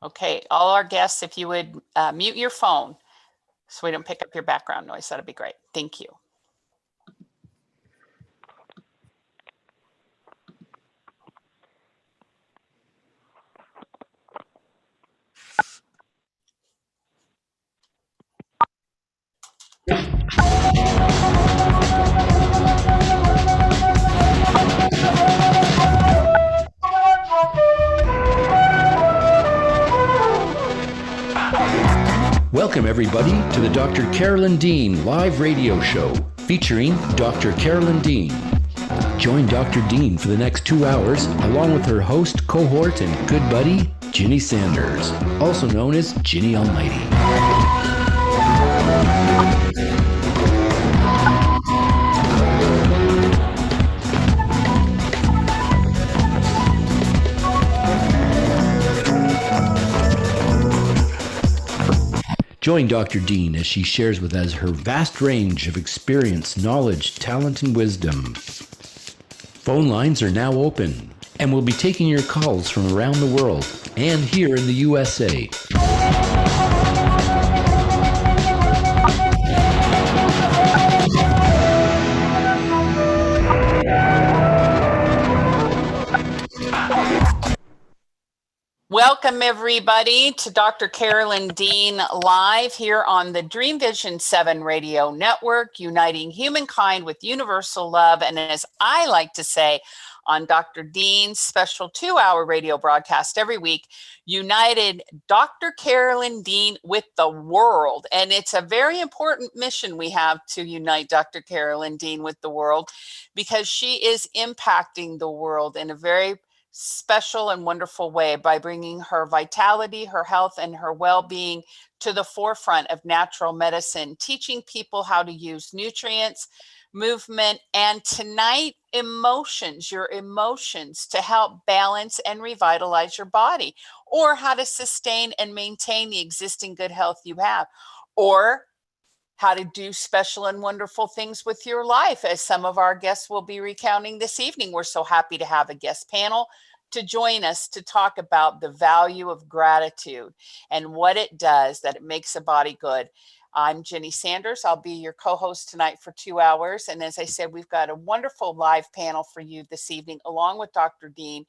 Okay, all our guests, if you would mute your phone so we don't pick up your background noise, that'd be great. Thank you. Welcome, everybody, to the Dr. Carolyn Dean live radio show featuring Dr. Carolyn Dean. Join Dr. Dean for the next 2 hours along with her host, cohort, and good buddy, Ginny Sanders, also known as Ginny Almighty. Join Dr. Dean as she shares with us her vast range of experience, knowledge, talent, and wisdom. Phone lines are now open, and we'll be taking your calls from around the world and here in the USA. Welcome, everybody, to Dr. Carolyn Dean live here on the Dream Vision 7 radio network, uniting humankind with universal love. And as I like to say on Dr. Dean's special 2-hour radio broadcast every week, united Dr. Carolyn Dean with the world. And it's a very important mission we have to unite Dr. Carolyn Dean with the world, because she is impacting the world in a very special and wonderful way by bringing her vitality, her health, and her well-being to the forefront of natural medicine, teaching people how to use nutrients, movement, and tonight, emotions, your emotions, to help balance and revitalize your body, or how to sustain and maintain the existing good health you have, or how to do special and wonderful things with your life, as some of our guests will be recounting this evening. We're so happy to have a guest panel to join us to talk about the value of gratitude and what it does, that it makes a body good. I'm Ginny Sanders. I'll be your co-host tonight for 2 hours. And as I said, we've got a wonderful live panel for you this evening, along with Dr. Dean,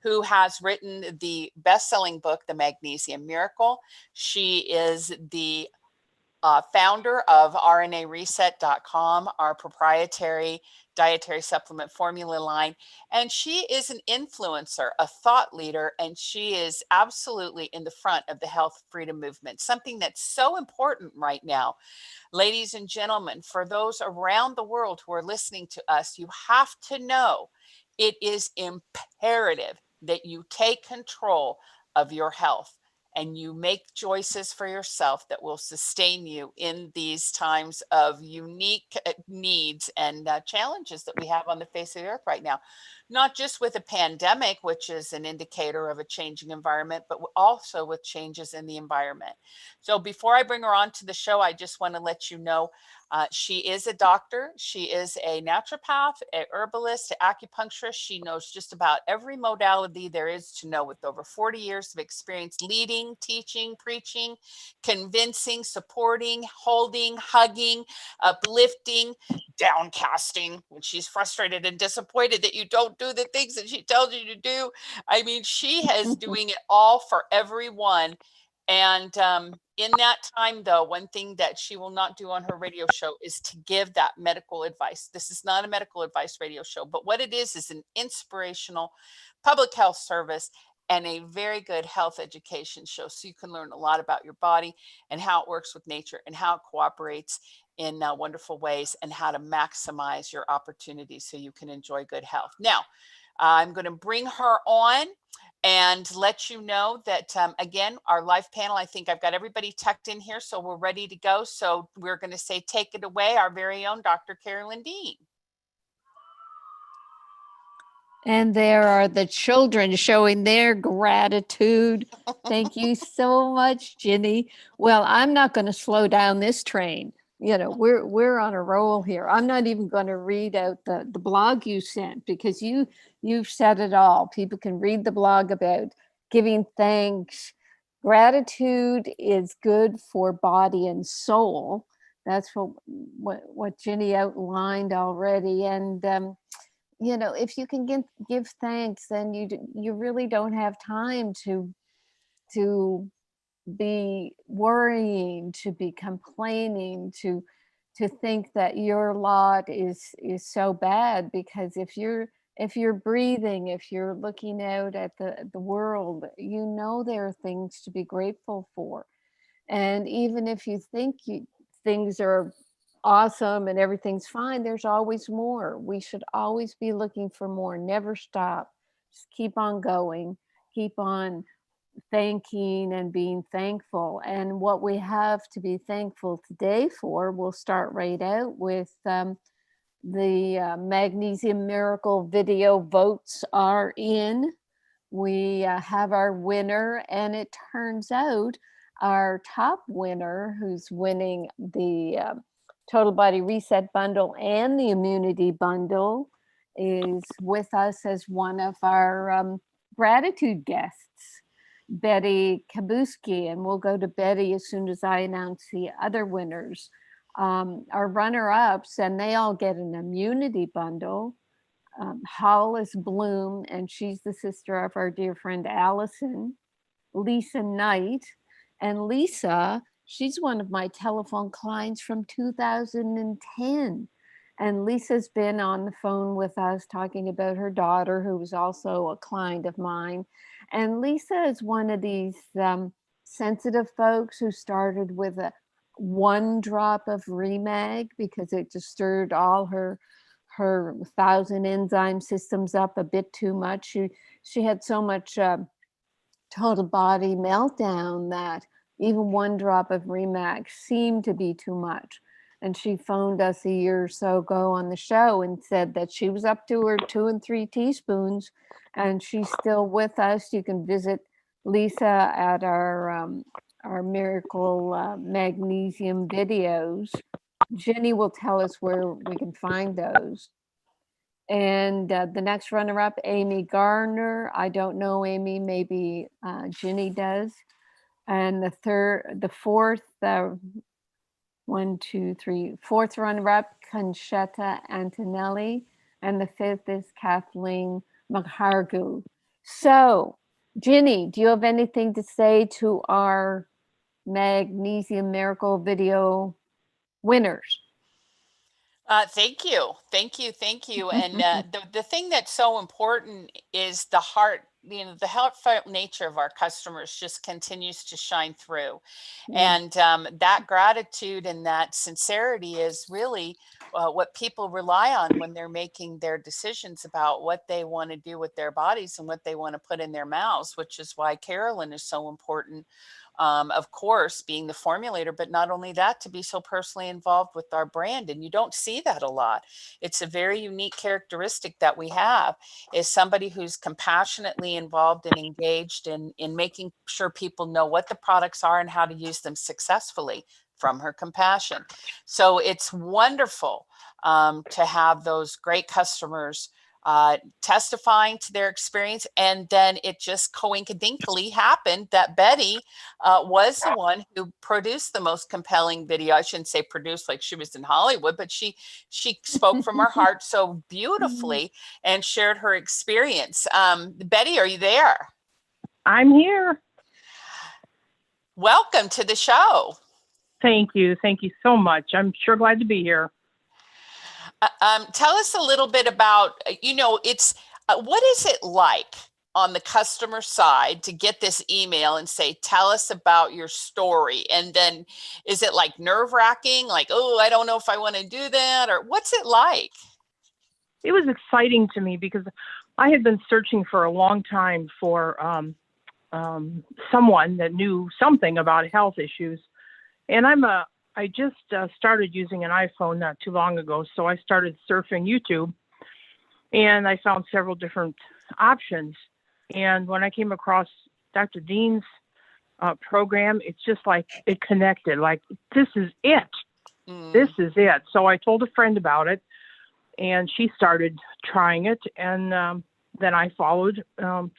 who has written the best-selling book, The Magnesium Miracle. She is the founder of RNAreset.com, our proprietary dietary supplement formula line. And she is an influencer, a thought leader, and she is absolutely in the front of the health freedom movement, something that's so important right now. Ladies and gentlemen, for those around the world who are listening to us, you have to know it is imperative that you take control of your health and you make choices for yourself that will sustain you in these times of unique needs and challenges that we have on the face of the earth right now. Not just with a pandemic, which is an indicator of a changing environment, but also with changes in the environment. So before I bring her on to the show, I just want to let you know she is a doctor. She is a naturopath, a herbalist, an acupuncturist. She knows just about every modality there is to know, with over 40 years of experience leading, teaching, preaching, convincing, supporting, holding, hugging, uplifting, downcasting when she's frustrated and disappointed that you don't do the things that she tells you to do. I mean, she is doing it all for everyone. And in that time, though, one thing that she will not do on her radio show is to give that medical advice. This is not a medical advice radio show, but what it is an inspirational public health service and a very good health education show. So you can learn a lot about your body and how it works with nature and how it cooperates in wonderful ways, and how to maximize your opportunities so you can enjoy good health. Now, I'm going to bring her on and let you know that, again, our live panel, I think I've got everybody tucked in here, so we're ready to go. So we're going to say, take it away, our very own Dr. Carolyn Dean. And there are the children showing their gratitude. Thank you so much, Ginny. Well, I'm not going to slow down this train. You know, we're on a roll here. I'm not even going to read out the blog you sent, because you've said it all. People can read the blog about giving thanks, Gratitude is good for body and soul. That's what Ginny outlined already. And if you can give thanks, then you really don't have time to be worrying, to be complaining, to think that your lot is so bad. Because if you're breathing, if you're looking out at the world, there are things to be grateful for. And even if you think things are awesome and everything's fine, there's always more. We should always be looking for more. Never stop. Just keep on going. Keep on thanking and being thankful. And what we have to be thankful today for, we'll start right out with the Magnesium Miracle video votes are in. We have our winner, and it turns out our top winner, who's winning the Total Body Reset Bundle and the Immunity Bundle, is with us as one of our gratitude guests, Betty Kabuski. And we'll go to Betty as soon as I announce the other winners. Our runner-ups, and they all get an Immunity Bundle. Hollis Bloom, and she's the sister of our dear friend Allison. Lisa Knight, and Lisa, she's one of my telephone clients from 2010. And Lisa's been on the phone with us talking about her daughter, who was also a client of mine. And Lisa is one of these sensitive folks who started with one drop of Remag because it just stirred all her 1,000 enzyme systems up a bit too much. She had so much total body meltdown that even one drop of Remax seemed to be too much. And she phoned us a year or so ago on the show and said that she was up to her 2 and 3 teaspoons, and she's still with us. You can visit Lisa at our Miracle Magnesium videos. Jenny will tell us where we can find those. And the next runner-up, Amy Garner. I don't know Amy, maybe Ginny does. And the fourth runner-up, Conchetta Antonelli. And the fifth is Kathleen McHargu. So, Ginny, do you have anything to say to our Magnesium Miracle video winners? Thank you. And the thing that's so important is the heart, the heartfelt nature of our customers just continues to shine through. And that gratitude and that sincerity is really what people rely on when they're making their decisions about what they want to do with their bodies and what they want to put in their mouths, which is why Carolyn is so important. Of course, being the formulator, but not only that, to be so personally involved with our brand. And you don't see that a lot. It's a very unique characteristic that we have, is somebody who's compassionately involved and engaged in making sure people know what the products are and how to use them successfully from her compassion. So it's wonderful to have those great customers testifying to their experience. And then it just coincidentally happened that Betty was the one who produced the most compelling video. I shouldn't say produced like she was in Hollywood, but she spoke from her heart so beautifully and shared her experience. Betty, are you there? I'm here. Welcome to the show. Thank you. Thank you so much. I'm sure glad to be here. Tell us a little bit about, it's what is it like on the customer side to get this email and say, tell us about your story? And then is it like nerve-wracking? Like, oh, I don't know if I want to do that, or what's it like? It was exciting to me because I had been searching for a long time for someone that knew something about health issues. And I just started using an iPhone not too long ago, so I started surfing YouTube, and I found several different options. And when I came across Dr. Dean's program, it's just like it connected. Like, this is it. This is it. So I told a friend about it, and she started trying it, and then I followed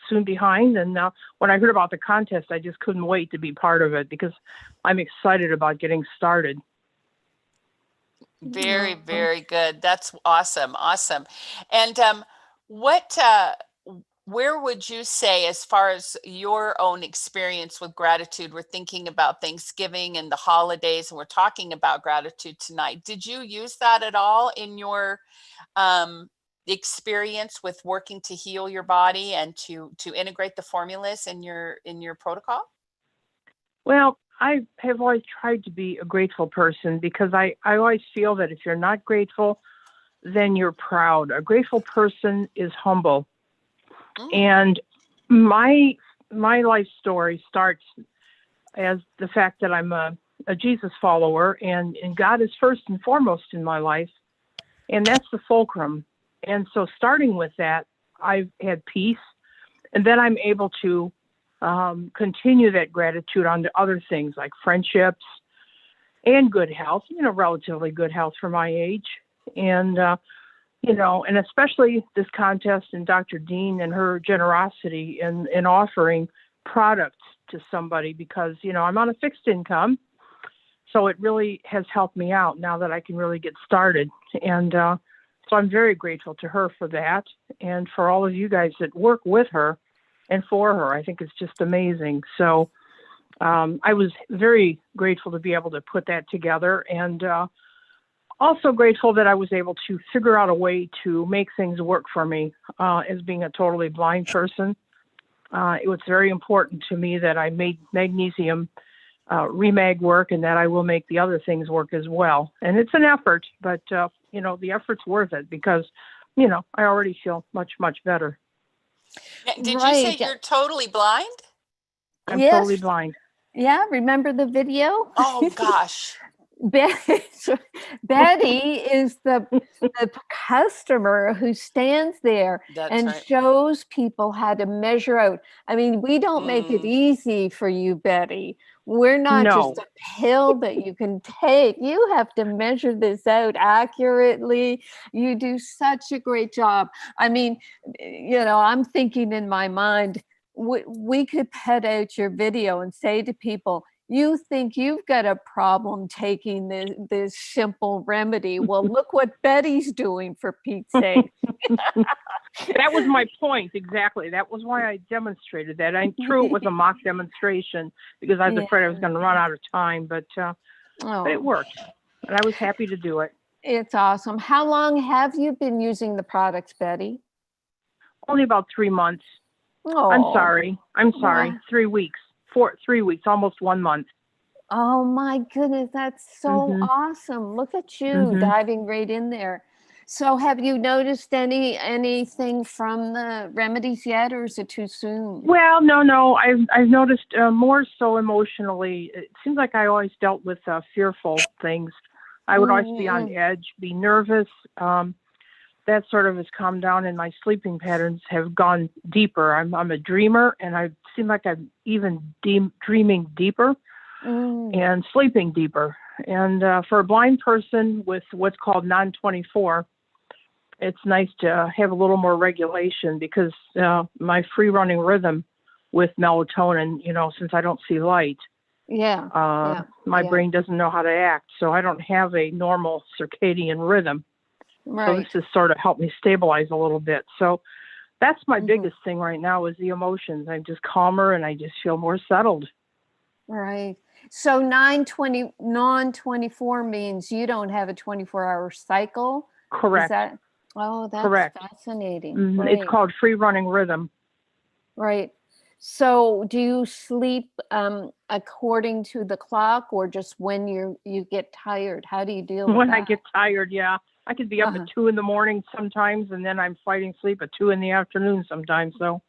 soon behind. And when I heard about the contest, I just couldn't wait to be part of it because I'm excited about getting started. Very, very good. That's awesome. Awesome. And what, where would you say, as far as your own experience with gratitude, we're thinking about Thanksgiving and the holidays, and we're talking about gratitude tonight. Did you use that at all in your experience with working to heal your body and to integrate the formulas in your protocol? Well, I have always tried to be a grateful person because I always feel that if you're not grateful, then you're proud. A grateful person is humble. And my life story starts as the fact that I'm a Jesus follower, and God is first and foremost in my life, and that's the fulcrum. And so starting with that, I've had peace, and then I'm able to continue that gratitude onto other things like friendships and good health, relatively good health for my age. And, and especially this contest and Dr. Dean and her generosity in offering products to somebody because, I'm on a fixed income. So it really has helped me out now that I can really get started. And so I'm very grateful to her for that and for all of you guys that work with her and for her. I think it's just amazing. So I was very grateful to be able to put that together, and also grateful that I was able to figure out a way to make things work for me as being a totally blind person. It was very important to me that I made magnesium remag work and that I will make the other things work as well. And it's an effort, but, the effort's worth it because, I already feel much, much better. Did you say you're totally blind? I'm totally blind. Yeah, remember the video? Oh, gosh. Betty is the customer who stands there and shows people how to measure out. I mean, we don't make it easy for you, Betty. We're not just a pill that you can take. You have to measure this out accurately. You do such a great job. I mean, I'm thinking in my mind, we could put out your video and say to people, you think you've got a problem taking this simple remedy. Well, look what Betty's doing, for Pete's sake. That was my point, exactly. That was why I demonstrated that. I'm true it was a mock demonstration because I was afraid I was going to run out of time, but it worked. And I was happy to do it. It's awesome. How long have you been using the products, Betty? Only about 3 months. Oh, I'm sorry. Wow. 3 weeks. 3 weeks, almost 1 month. Oh my goodness, that's so awesome. Look at you diving right in there. So have you noticed anything from the remedies yet, or is it too soon? Well, no. I've noticed more so emotionally. It seems like I always dealt with fearful things. I would always be on edge, be nervous. That sort of has calmed down, and my sleeping patterns have gone deeper. I'm a dreamer, and I seem like I'm even dreaming deeper and sleeping deeper. And for a blind person with what's called non-24, it's nice to have a little more regulation because my free-running rhythm with melatonin, since I don't see light, my brain doesn't know how to act, so I don't have a normal circadian rhythm. Right. So this has sort of helped me stabilize a little bit. So that's my biggest thing right now is the emotions. I'm just calmer and I just feel more settled. Right. So non-24 means you don't have a 24-hour cycle? Correct. That's correct. Fascinating. Right. It's called free running rhythm. Right. So do you sleep according to the clock or just when you get tired? How do you deal with that? When I get tired, yeah. I could be up at 2 a.m. sometimes, and then I'm fighting sleep at 2 p.m. sometimes. So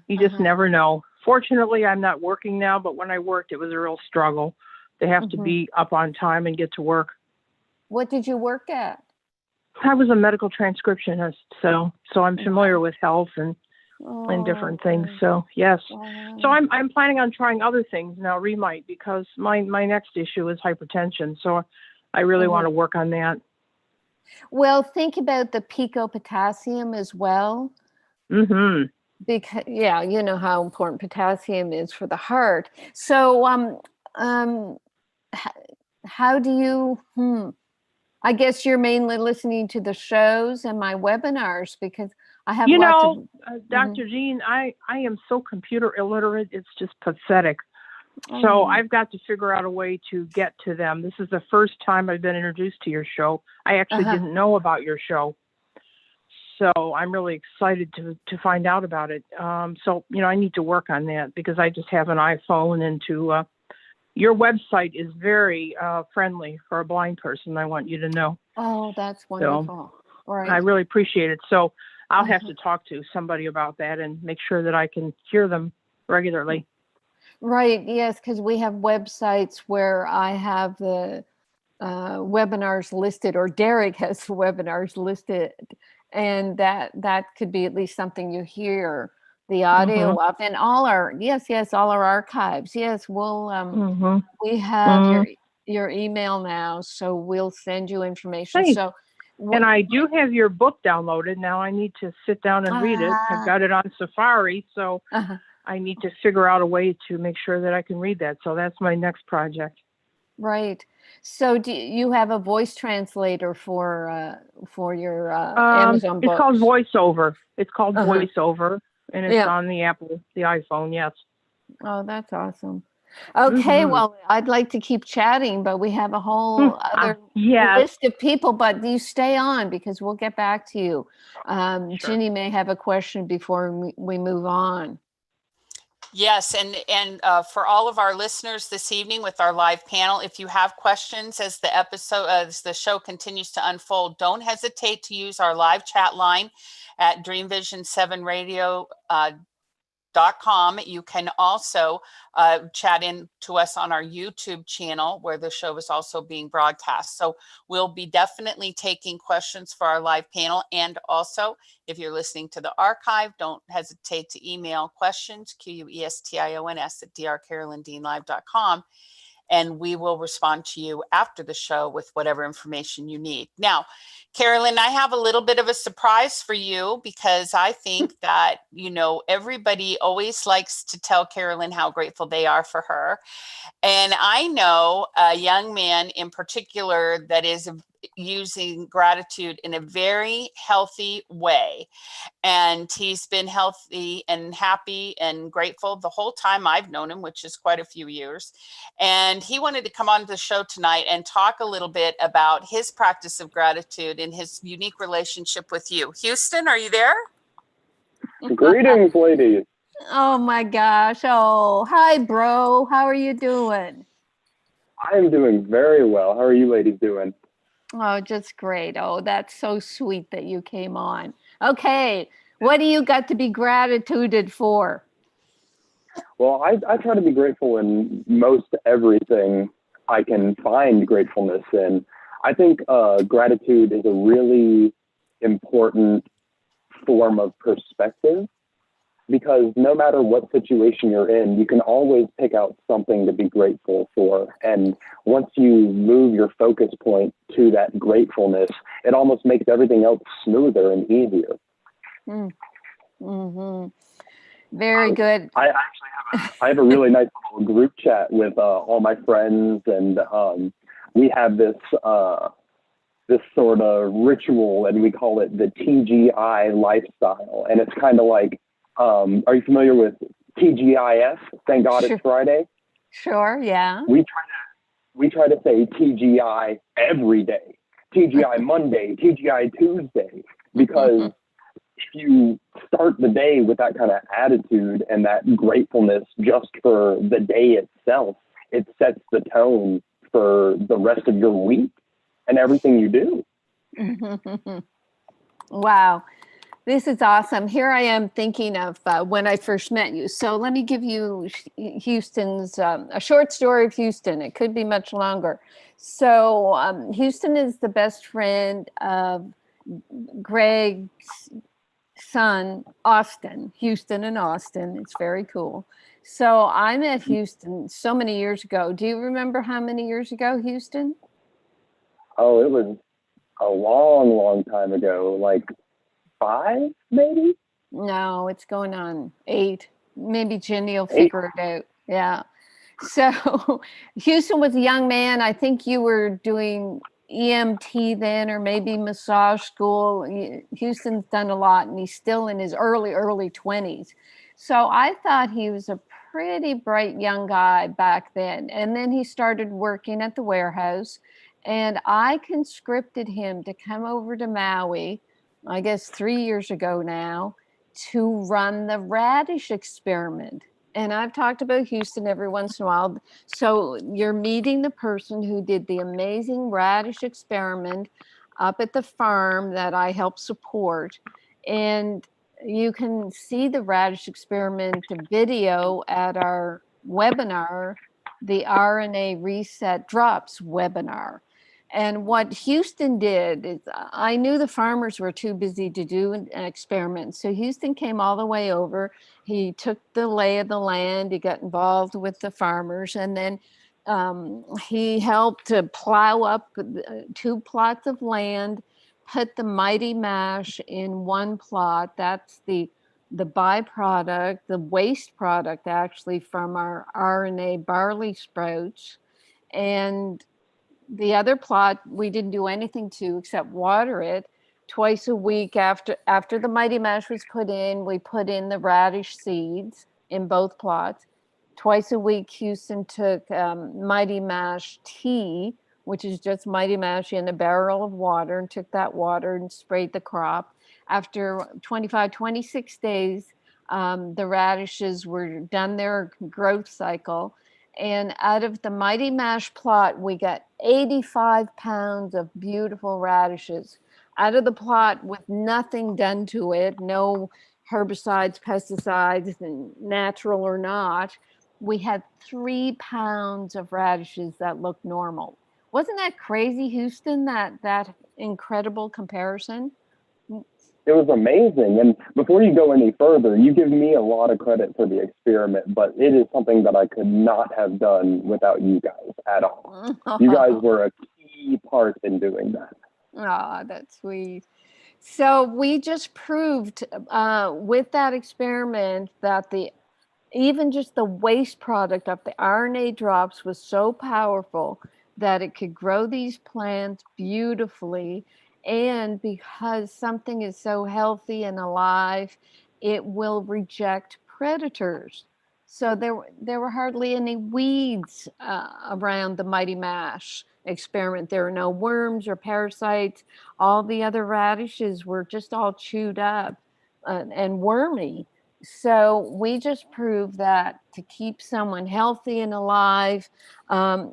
you just never know. Fortunately, I'm not working now, but when I worked, it was a real struggle. They have to be up on time and get to work. What did you work at? I was a medical transcriptionist, so I'm familiar with health and different things. So yes. So I'm planning on trying other things now, Remite, because my next issue is hypertension. So I really want to work on that. Well, think about the pico potassium as well. Mm-hmm. Because yeah, you know how important potassium is for the heart. So um how do you I guess you're mainly listening to the shows and my webinars because I have You lots know, of Dr. Dean, I am so computer illiterate. It's just pathetic. oh, So I've got to figure out a way to get to them. This is the first time I've been introduced to your show. I actually uh-huh. didn't know about your show. So I'm really excited to find out about it. So, I need to work on that because I just have an iPhone and your website is very friendly for a blind person. I want you to know. Oh, that's So wonderful. Right. I really appreciate it. So I'll have Uh-huh. to talk to somebody about that and make sure that I can hear them regularly. Right. Yes, because we have websites where I have the webinars listed, or Derek has the webinars listed, and that could be at least something you hear the audio Mm-hmm. of, and all our all our archives. Yes, we'll Mm-hmm. we have Mm. your email now, so we'll send you information. Thanks. So And I do have your book downloaded. Now I need to sit down and read it. I've got it on Safari, so uh I need to figure out a way to make sure that I can read that. So that's my next project. right. So do you have a voice translator for your Amazon It's called books? VoiceOver. It's called Uh-huh. VoiceOver, and it's Yeah. on the iPhone. Yes. Oh, that's awesome. Okay, Mm-hmm. well, I'd like to keep chatting, but we have a whole other Yes. list of people, but you stay on because we'll get back to you. Sure. Ginny may have a question before we move on. Yes, and for all of our listeners this evening with our live panel, if you have questions as the show continues to unfold, don't hesitate to use our live chat line at dreamvision7radio.com. You can also chat in to us on our YouTube channel where the show is also being broadcast. So we'll be definitely taking questions for our live panel. And also, if you're listening to the archive, don't hesitate to email questions, questions at drcarolyndeanlive.com. And we will respond to you after the show with whatever information you need. Now, Carolyn, I have a little bit of a surprise for you because I think that, everybody always likes to tell Carolyn how grateful they are for her. And I know a young man in particular that is using gratitude in a very healthy way. And he's been healthy and happy and grateful the whole time I've known him, which is quite a few years. And he wanted to come on the show tonight and talk a little bit about his practice of gratitude and his unique relationship with you. Houston, are you there? Greetings, ladies. Oh my gosh. Oh, hi, bro. How are you doing? I am doing very well. How are you ladies doing? Oh, just great. Oh, that's so sweet that you came on. Okay. What do you got to be gratituded for? Well, I try to be grateful in most everything I can find gratefulness in. I think gratitude is a really important form of perspective because no matter what situation you're in, you can always pick out something to be grateful for. And once you move your focus point to that gratefulness, it almost makes everything else smoother and easier. Mm-hmm. Very good. I actually have a really nice little group chat with all my friends, and we have this sort of ritual, and we call it the TGI lifestyle. And it's kind of like, are you familiar with TGIF? Thank God Sure. It's Friday. Sure. Yeah. We try to say TGI every day, TGI Monday, TGI Tuesday, because if you start the day with that kind of attitude and that gratefulness just for the day itself, it sets the tone for the rest of your week and everything you do. Wow. This is awesome. Here I am thinking of when I first met you. So let me give you Houston's, a short story of Houston. It could be much longer. So Houston is the best friend of Greg's son, Austin. Houston and Austin. It's very cool. So I met Houston so many years ago. Do you remember how many years ago, Houston? Oh, it was a long, long time ago, like 5, maybe? No, it's going on 8. Maybe Ginny will 8. figure it out. Yeah. So Houston was a young man. I think you were doing EMT then, or maybe massage school. Houston's done a lot, and he's still in his early 20s. So I thought he was a pretty bright young guy back then. And then he started working at the warehouse, and I conscripted him to come over to Maui, I guess 3 years ago now, to run the radish experiment. And I've talked about Houston every once in a while. So you're meeting the person who did the amazing radish experiment up at the farm that I help support. And you can see the radish experiment video at our webinar, the RNA Reset Drops webinar. And what Houston did is, I knew the farmers were too busy to do an experiment. So Houston came all the way over. He took the lay of the land. He got involved with the farmers. And then he helped to plow up 2 plots of land, put the Mighty Mash in one plot. That's the byproduct, the waste product actually from our RNA barley sprouts. And the other plot we didn't do anything to except water it. Twice a week after the Mighty Mash was put in, we put in the radish seeds in both plots. Twice a week, Houston took Mighty Mash tea, which is just Mighty Mash in a barrel of water, and took that water and sprayed the crop. After 26 days, the radishes were done their growth cycle. And out of the Mighty Mash plot, we got 85 pounds of beautiful radishes. Out of the plot with nothing done to it, no herbicides, pesticides, natural or not, we had 3 pounds of radishes that looked normal. Wasn't that crazy, Houston, that incredible comparison? It was amazing. And before you go any further, you give me a lot of credit for the experiment, but it is something that I could not have done without you guys at all. You guys were a key part in doing that. Oh, that's sweet. So we just proved with that experiment that even just the waste product of the RNA drops was so powerful that it could grow these plants beautifully. And because something is so healthy and alive, it will reject predators. So there were hardly any weeds around the Mighty Mash experiment. There were no worms or parasites. All the other radishes were just all chewed up and wormy. So we just proved that to keep someone healthy and alive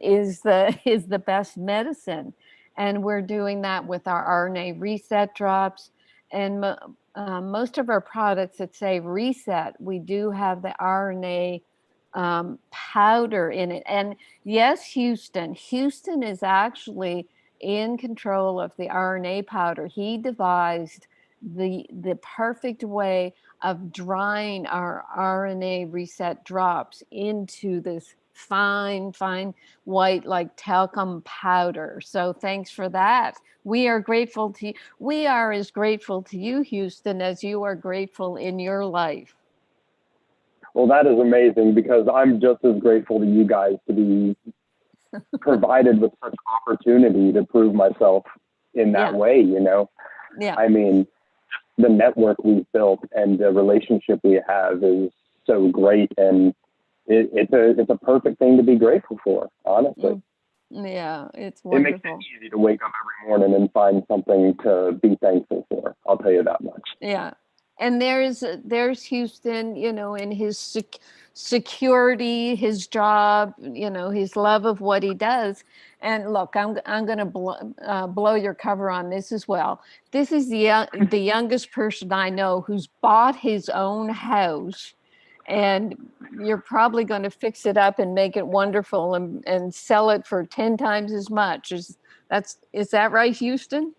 is the best medicine. And we're doing that with our RNA reset drops. And most of our products that say reset, we do have the RNA powder in it. And yes, Houston is actually in control of the RNA powder. He devised the perfect way of drying our RNA reset drops into this fine white, like talcum powder. So thanks for that. We are grateful to you. We are as grateful to you, Houston, as you are grateful in your life. Well, that is amazing, because I'm just as grateful to you guys to be provided with such opportunity to prove myself in that way, you know? Yeah. I mean, the network we've built and the relationship we have is so great, and it's a perfect thing to be grateful for, honestly. Yeah, it's wonderful. It makes it easy to wake up every morning and find something to be thankful for. I'll tell you that much. Yeah. And there's Houston, you know, in his security, his job, you know, his love of what he does. And look, I'm going to blow your cover on this as well. This is the youngest person I know who's bought his own house, and you're probably going to fix it up and make it wonderful and sell it for 10 times as much. Is that right, Houston?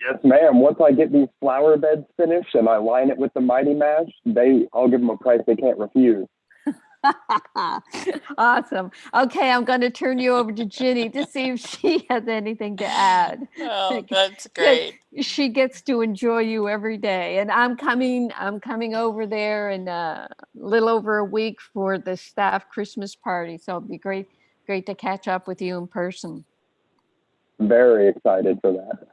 Yes, ma'am. Once I get these flower beds finished and I line it with the Mighty Mash, I'll give them a price they can't refuse. Awesome. Okay, I'm going to turn you over to Ginny to see if she has anything to add. Oh, that's Yeah, great. she gets to enjoy you every day, and I'm coming over there in a little over a week for the staff Christmas party. So it'll be great to catch up with you in person. Very excited for that.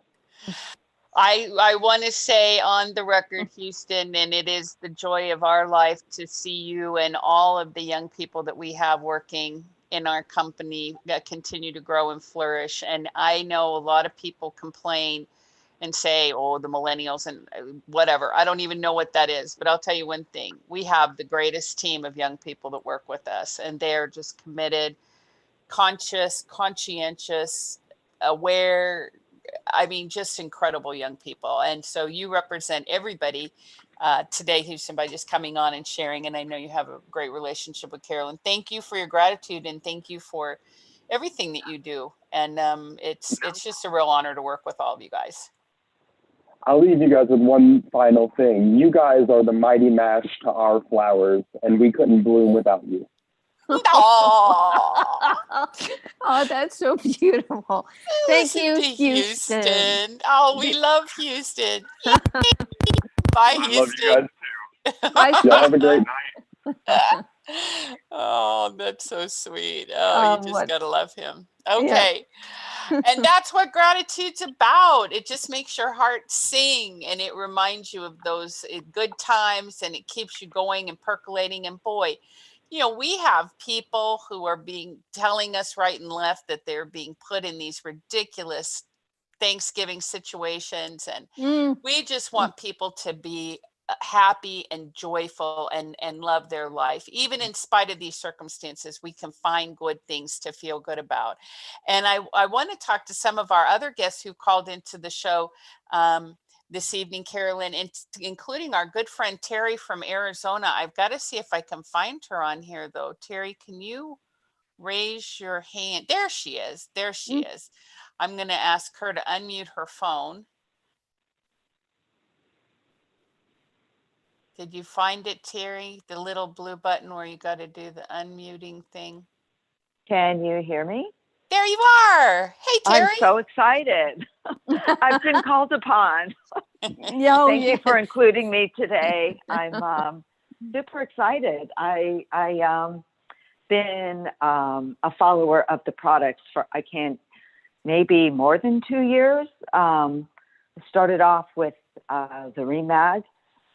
I want to say on the record, Houston, and it is the joy of our life to see you and all of the young people that we have working in our company that continue to grow and flourish. And I know a lot of people complain and say, oh, the millennials and whatever. I don't even know what that is, but I'll tell you one thing. We have the greatest team of young people that work with us, and they're just committed, conscious, conscientious, aware. I mean, just incredible young people. And so you represent everybody today, Houston, by just coming on and sharing. And I know you have a great relationship with Carolyn. Thank you for your gratitude, and thank you for everything that you do. And it's just a real honor to work with all of you guys. I'll leave you guys with one final thing. You guys are the mighty mash to our flowers, and we couldn't bloom without you. Oh, oh, that's so beautiful. Thank you, Houston. Oh, we love Houston. Bye, Houston. Love you guys too. Bye, Y'all have a great night. Oh, that's so sweet. Oh, you just what? gotta love him. Okay. Yeah. And that's what gratitude's about. It just makes your heart sing, and it reminds you of those good times, and it keeps you going and percolating. And boy, you know, we have people who are telling us right and left that they're being put in these ridiculous Thanksgiving situations, and we just want people to be happy and joyful and love their life. Even in spite of these circumstances, we can find good things to feel good about. And I want to talk to some of our other guests who called into the show this evening, Carolyn, including our good friend Terry from Arizona. I've got to see if I can find her on here, though. Terry, can you raise your hand? There she is. There she is. I'm going to ask her to unmute her phone. Did you find it, Terry? The little blue button where you got to do the unmuting thing? Can you hear me? There you are. Hey, Terry. I'm so excited. I've been called upon. Thank you for including me today. I'm super excited. I been a follower of the products for maybe more than 2 years. Started off with the Remag.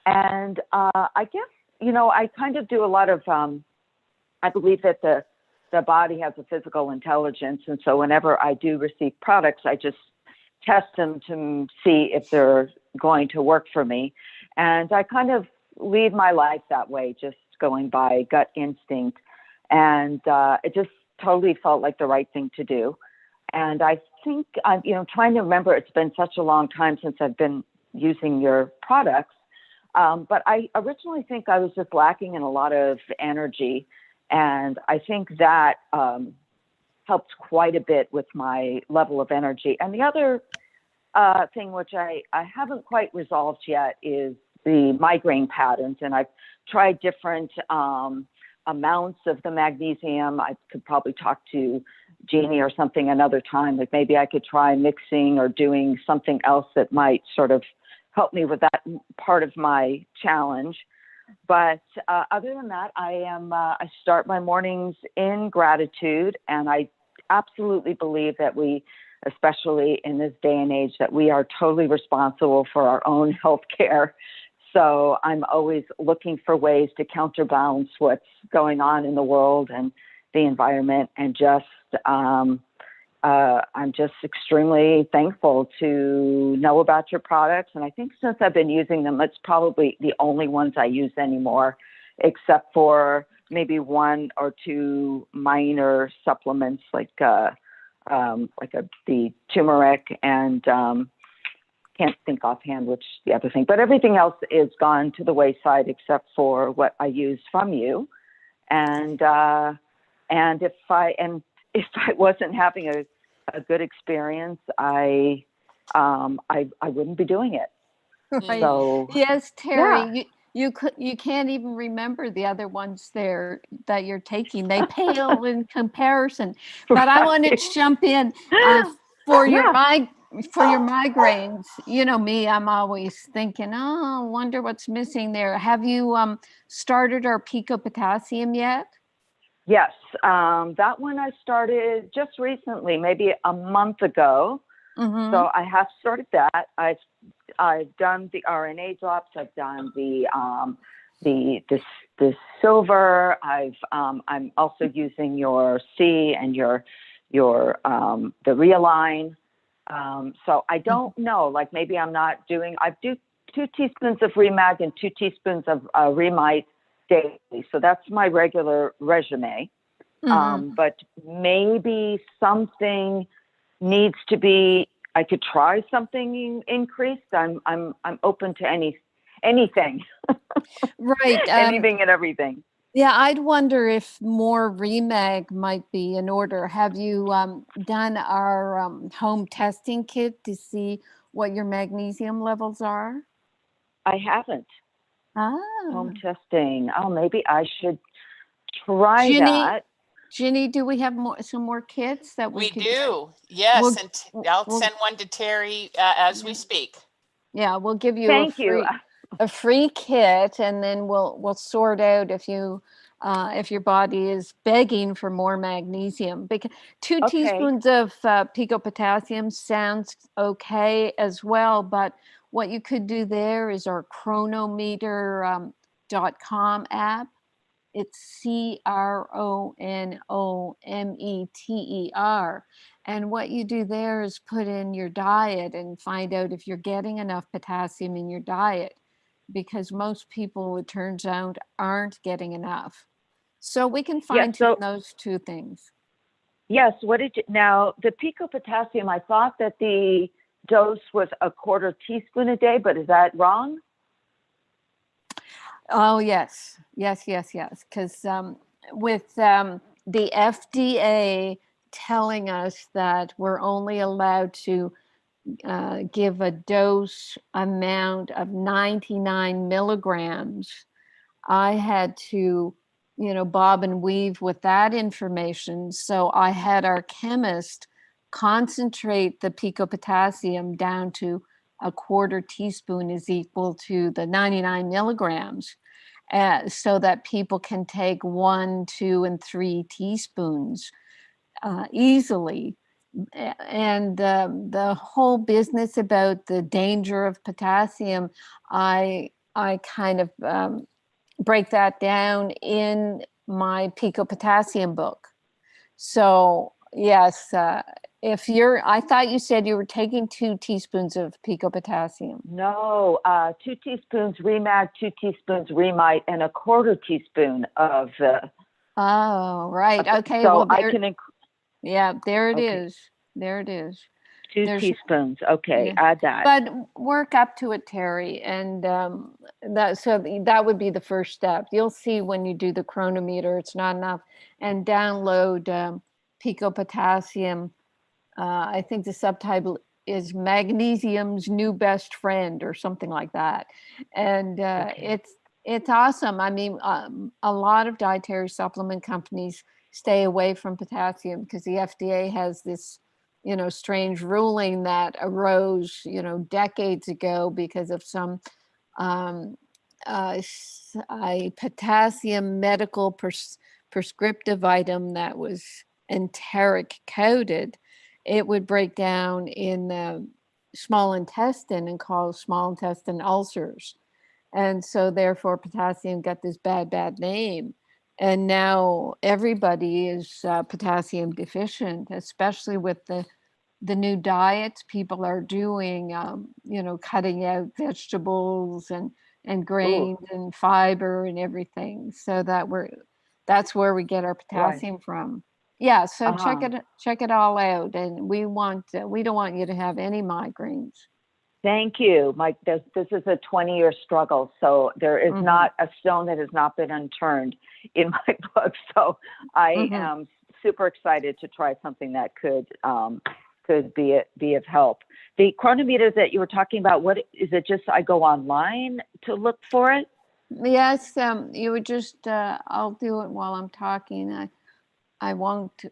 And I guess, you know, I kind of do a lot of, I believe that the body has a physical intelligence. And so whenever I do receive products, I just test them to see if they're going to work for me. And I kind of lead my life that way, just going by gut instinct. And it just totally felt like the right thing to do. And I think, you know, trying to remember, it's been such a long time since I've been using your products. But I originally think I was just lacking in a lot of energy. And I think that helped quite a bit with my level of energy. And the other thing, which I haven't quite resolved yet, is the migraine patterns. And I've tried different amounts of the magnesium. I could probably talk to Jeannie or something another time. Like maybe I could try mixing or doing something else that might sort of help me with that part of my challenge. But other than that, I start my mornings in gratitude. And I absolutely believe that we, especially in this day and age, that we are totally responsible for our own health care. So I'm always looking for ways to counterbalance what's going on in the world and the environment. And just, I'm just extremely thankful to know about your products. And I think since I've been using them, it's probably the only ones I use anymore, except for maybe 1 or 2 minor supplements like the turmeric and can't think offhand which the other thing, but everything else is gone to the wayside except for what I use from you. And if I wasn't having a good experience, I wouldn't be doing it. Right. So yes, Terry, you can't even remember the other ones there that you're taking. They pale in comparison. But I want to jump in for your migraines. You know me, I'm always thinking, oh, I wonder what's missing there. Have you started our Pico Potassium yet? Yes, that one I started just recently, maybe a month ago. Mm-hmm. So I have started that. I've done the RNA drops. I've done the silver. I'm also using your C and your the Realign. So I don't know. Like maybe I'm not doing. I do 2 teaspoons of Remag and 2 teaspoons of Remite daily. So that's my regular regimen. But maybe something needs to be. I could try something increased. I'm open to anything. Right. Anything and everything. Yeah, I'd wonder if more Remag might be in order. Have you done our home testing kit to see what your magnesium levels are? I haven't. Home Ah. testing. Oh, maybe I should try that. Ginny, do we have some more kits that we could do? Yes, We'll- and I'll send one to Terry as we speak. Yeah, we'll give you Thank you. a free kit, and then we'll sort out if your body is begging for more magnesium. Because 2 teaspoons of Pico Potassium sounds okay as well, but what you could do there is our chronometer.com app. It's CRONOMETER. And what you do there is put in your diet and find out if you're getting enough potassium in your diet, because most people, it turns out, aren't getting enough. So we can fine tune those 2 things. Yes. Now the Pico Potassium, I thought that the dose was a 1/4 teaspoon a day, but is that wrong? Oh, yes. Because with the FDA telling us that we're only allowed to give a dose amount of 99 milligrams, I had to, bob and weave with that information. So I had our chemist concentrate the Pico Potassium down to a 1/4 teaspoon is equal to the 99 milligrams. So that people can take 1, 2, and 3 teaspoons easily. And the whole business about the danger of potassium, I kind of break that down in my Pico Potassium book. So yes, I thought you said you were taking 2 teaspoons of Pico Potassium. No, 2 teaspoons Remag, 2 teaspoons Remite, and a 1/4 teaspoon of. Oh, right. Okay. So well, I can. There it is. There it is. 2 teaspoons. Okay, yeah. add that. But work up to it, Terry, and that would be the first step. You'll see when you do the chronometer, it's not enough. And download Pico Potassium. I think the subtitle is Magnesium's New Best Friend or something like that. And it's awesome. I mean, a lot of dietary supplement companies stay away from potassium because the FDA has this, strange ruling that arose, decades ago because of some a potassium medical prescriptive item that was enteric coated. It would break down in the small intestine and cause small intestine ulcers. And so therefore potassium got this bad name. And now everybody is potassium deficient, especially with the new diets people are doing, cutting out vegetables and grains and fiber and everything. So that's where we get our potassium from. Yeah, so check it all out, and we don't want you to have any migraines. Thank you, Mike. This is a 20-year struggle, so there is not a stone that has not been unturned in my book. So I am super excited to try something that could be of help. The chronometer that you were talking about, what is it? Just I go online to look for it? Yes, you would just, I'll do it while I'm talking. I won't,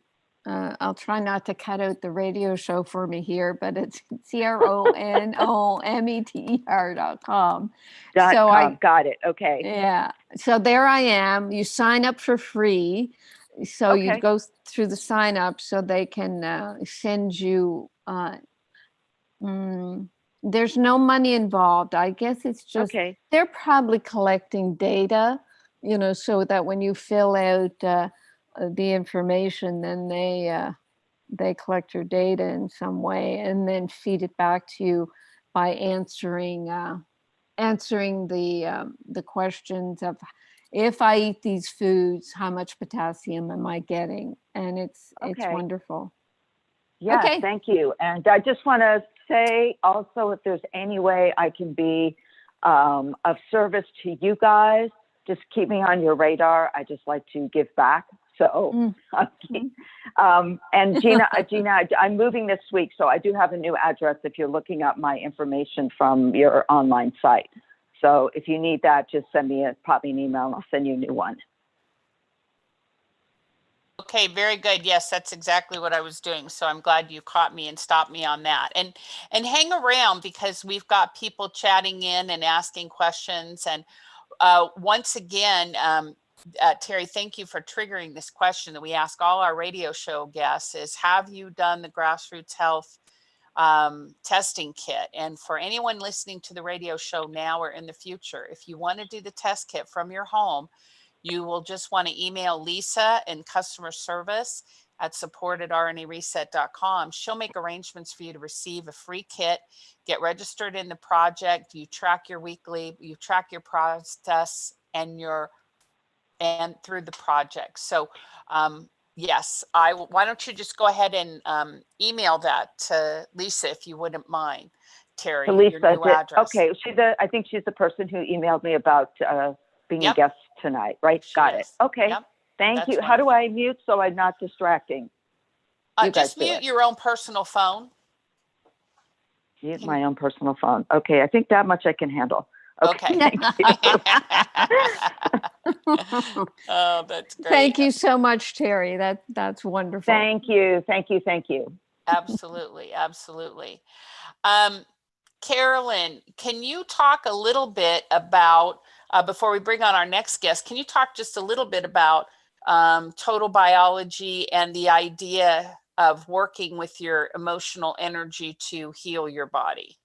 I'll try not to cut out the radio show for me here, but it's CRONOMETER.com. Got it. Okay. Yeah. So there I am. You sign up for free. So you Okay. go through the sign up so they can send you, there's no money involved. I guess it's just, Okay. they're probably collecting data, so that when you fill out the information, then they collect your data in some way and then feed it back to you by answering the questions of, if I eat these foods, how much potassium am I getting? And it's wonderful. Yeah, okay. Thank you. And I just want to say also, if there's any way I can be of service to you guys, just keep me on your radar. I just like to give back. So, and Gina, I'm moving this week, so I do have a new address if you're looking up my information from your online site. So if you need that, just pop me an email and I'll send you a new one. Okay, very good. Yes, that's exactly what I was doing. So I'm glad you caught me and stopped me on that. And hang around, because we've got people chatting in and asking questions. And once again, Terry, thank you for triggering this question that we ask all our radio show guests is, have you done the Grassroots Health testing kit? And for anyone listening to the radio show now or in the future, if you want to do the test kit from your home, you will just want to email Lisa in customer service at support@rnareset.com. She'll make arrangements for you to receive a free kit, get registered in the project. You track your process and through the project. So yes, why don't you just go ahead and email that to Lisa, if you wouldn't mind, Terry, to Lisa, your new address. Okay, I think she's the person who emailed me about being a guest tonight, right? Got it. Okay, thank you. How do I mute so I'm not distracting? Just mute your own personal phone. Mute my own personal phone. Okay, I think that much I can handle. Okay. Thank you. Oh, that's great. Thank you so much, Terry. That's wonderful. Thank you. Absolutely. Carolyn, can you talk a little bit about, before we bring on our next guest, can you talk just a little bit about total biology and the idea of working with your emotional energy to heal your body?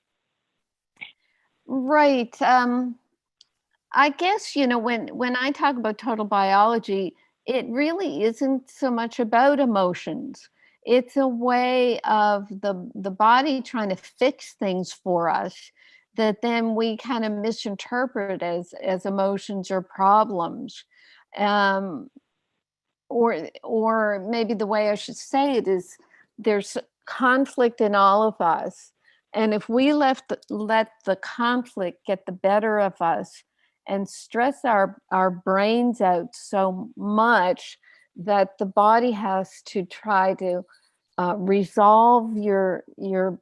Right. I guess, when I talk about total biology, it really isn't so much about emotions. It's a way of the body trying to fix things for us that then we kind of misinterpret as emotions or problems. Or maybe the way I should say it is, there's conflict in all of us. And if we let the conflict get the better of us and stress our brains out so much that the body has to try to resolve your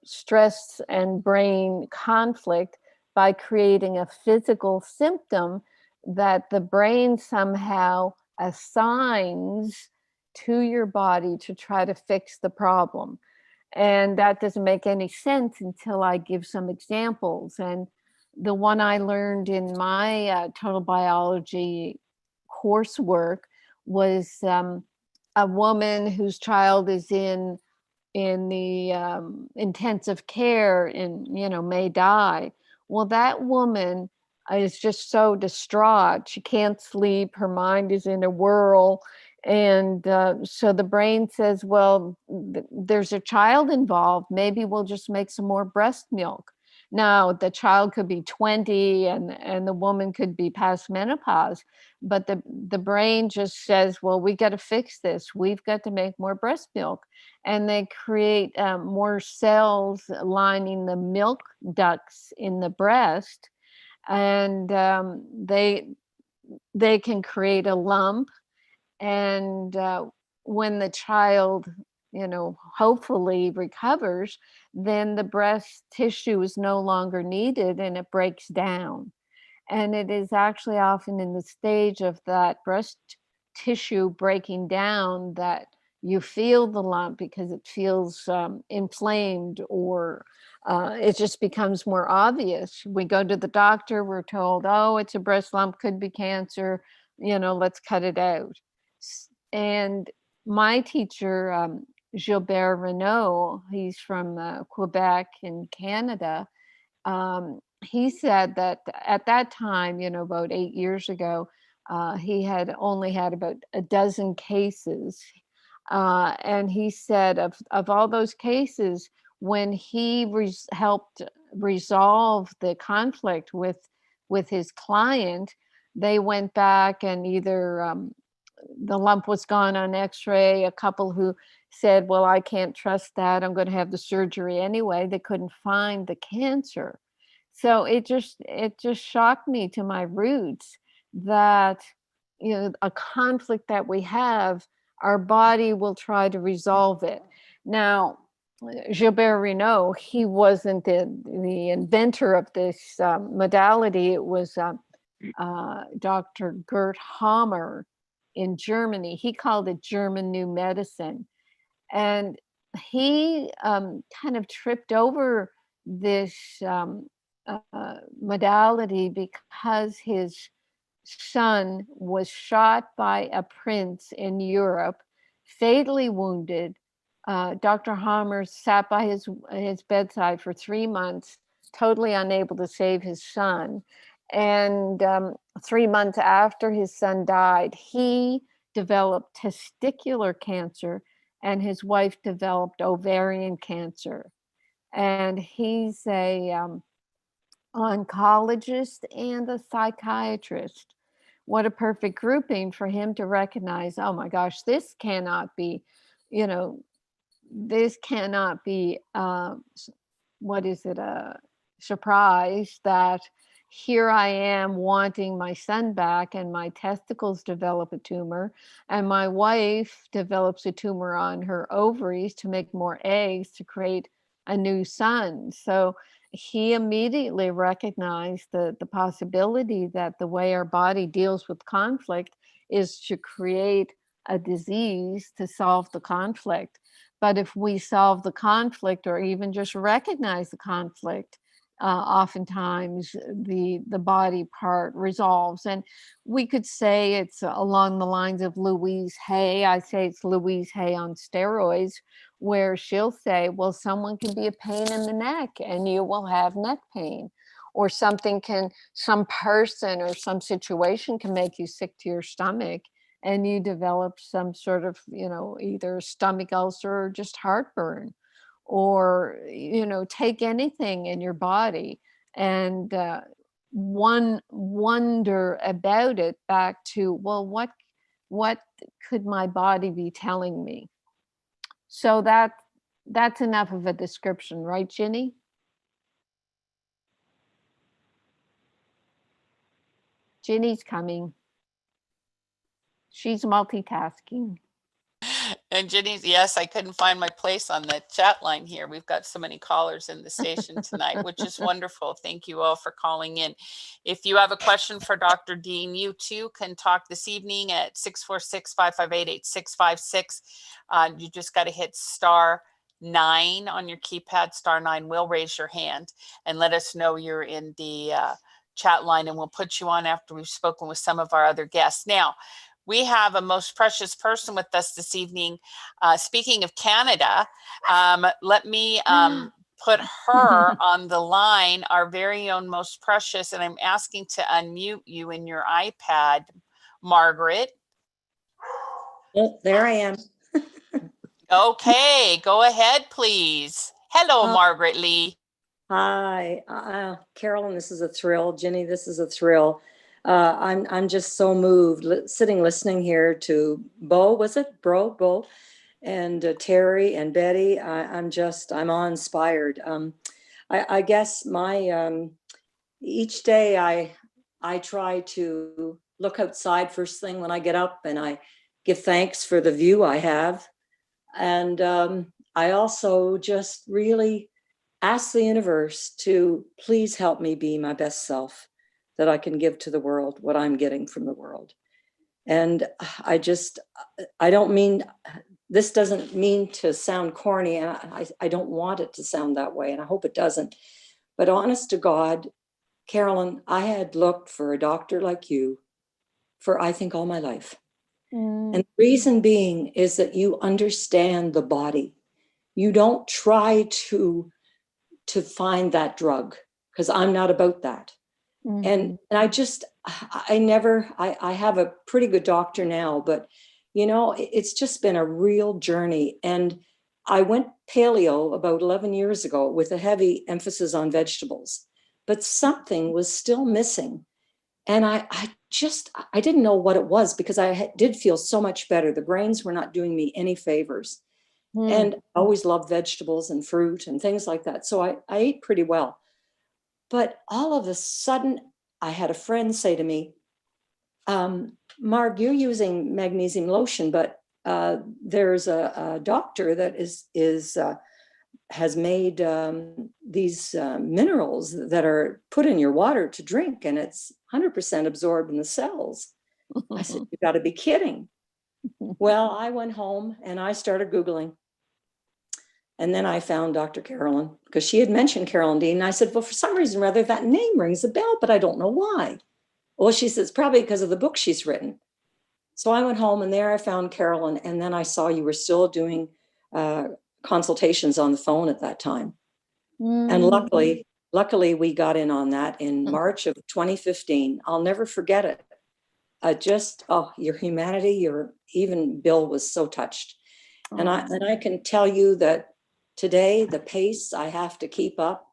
stress and brain conflict by creating a physical symptom that the brain somehow assigns to your body to try to fix the problem. And that doesn't make any sense until I give some examples. And the one I learned in my total biology coursework was a woman whose child is in the intensive care and may die. Well, that woman is just so distraught. She can't sleep. Her mind is in a whirl. And so the brain says, well, there's a child involved. Maybe we'll just make some more breast milk. Now, the child could be 20 and the woman could be past menopause, but the brain just says, well, we got to fix this. We've got to make more breast milk. And they create more cells lining the milk ducts in the breast. And they can create a lump. And when the child, hopefully recovers, then the breast tissue is no longer needed and it breaks down. And it is actually often in the stage of that breast tissue breaking down that you feel the lump, because it feels inflamed, or it just becomes more obvious. We go to the doctor, we're told, oh, it's a breast lump, could be cancer, let's cut it out. And my teacher, Gilbert Renault, he's from Quebec in Canada. He said that at that time, about 8 years ago, he had only had about a dozen cases. And he said of all those cases, when he helped resolve the conflict with his client, they went back and either the lump was gone on x-ray, a couple who said, well, I can't trust that, I'm going to have the surgery anyway. They couldn't find the cancer. So it just shocked me to my roots that, a conflict that we have, our body will try to resolve it. Now, Gilbert Renault, he wasn't the inventor of this modality. It was Dr. Gert Hammer in Germany. He called it German New Medicine. And he kind of tripped over this modality because his son was shot by a prince in Europe, fatally wounded. Dr. Hammer sat by his bedside for 3 months, totally unable to save his son. And 3 months after his son died, he developed testicular cancer, and his wife developed ovarian cancer. And he's a oncologist and a psychiatrist. What a perfect grouping for him to recognize, oh my gosh, this cannot be, this cannot be, what is it, a surprise that here I am wanting my son back, and my testicles develop a tumor, and my wife develops a tumor on her ovaries to make more eggs to create a new son. So he immediately recognized the possibility that the way our body deals with conflict is to create a disease to solve the conflict. But if we solve the conflict, or even just recognize the conflict, oftentimes the body part resolves. And we could say it's along the lines of Louise Hay. I say it's Louise Hay on steroids, where she'll say, well, someone can be a pain in the neck and you will have neck pain, or some person or some situation can make you sick to your stomach, and you develop some sort of, either stomach ulcer or just heartburn, or, take anything in your body and wonder about it back to, well, what could my body be telling me? So that's enough of a description, right, Ginny? Ginny's coming. She's multitasking. And Jenny's, yes, I couldn't find my place on the chat line here. We've got so many callers in the station tonight, which is wonderful. Thank you all for calling in. If you have a question for Dr. Dean, you too can talk this evening at 646-558-8656. You just got to hit *9 on your keypad. *9 will raise your hand and let us know you're in the chat line, and we'll put you on after we've spoken with some of our other guests. Now, we have a most precious person with us this evening. Speaking of Canada, let me put her on the line, our very own most precious, and I'm asking to unmute you in your iPad, Margaret. Oh, there I am. Okay, go ahead, please. Hello, Margaret Lee. Hi, Carolyn, this is a thrill. Ginny, this is a thrill. I'm just so moved sitting listening here to Bo, was it? Bo, and Terry and Betty. I'm awe-inspired. I guess each day I try to look outside first thing when I get up, and I give thanks for the view I have. And I also just really ask the universe to please help me be my best self. that I can give to the world what I'm getting from the world. And I don't mean, this doesn't mean to sound corny, and I don't want it to sound that way, and I hope it doesn't. But honest to God, Carolyn, I had looked for a doctor like you for, I think, all my life. And the reason being is that you understand the body. You don't try to find that drug, because I'm not about that. And I have a pretty good doctor now, but it's just been a real journey. And I went paleo about 11 years ago with a heavy emphasis on vegetables, but something was still missing. And I didn't know what it was, because I did feel so much better. The grains were not doing me any favors. And I always loved vegetables and fruit and things like that. So I ate pretty well. But all of a sudden, I had a friend say to me, Marg, you're using magnesium lotion, but there's a doctor that has made these minerals that are put in your water to drink, and it's 100% absorbed in the cells. I said, you got to be kidding. Well, I went home and I started Googling. And then I found Dr. Carolyn, because she had mentioned Carolyn Dean. And I said, well, for some reason or other, that name rings a bell, but I don't know why. Well, she says, probably because of the book she's written. So I went home, and there I found Carolyn. And then I saw you were still doing consultations on the phone at that time. And luckily we got in on that in March of 2015. I'll never forget it. Your humanity, even Bill was so touched. And I can tell you that today, the pace I have to keep up,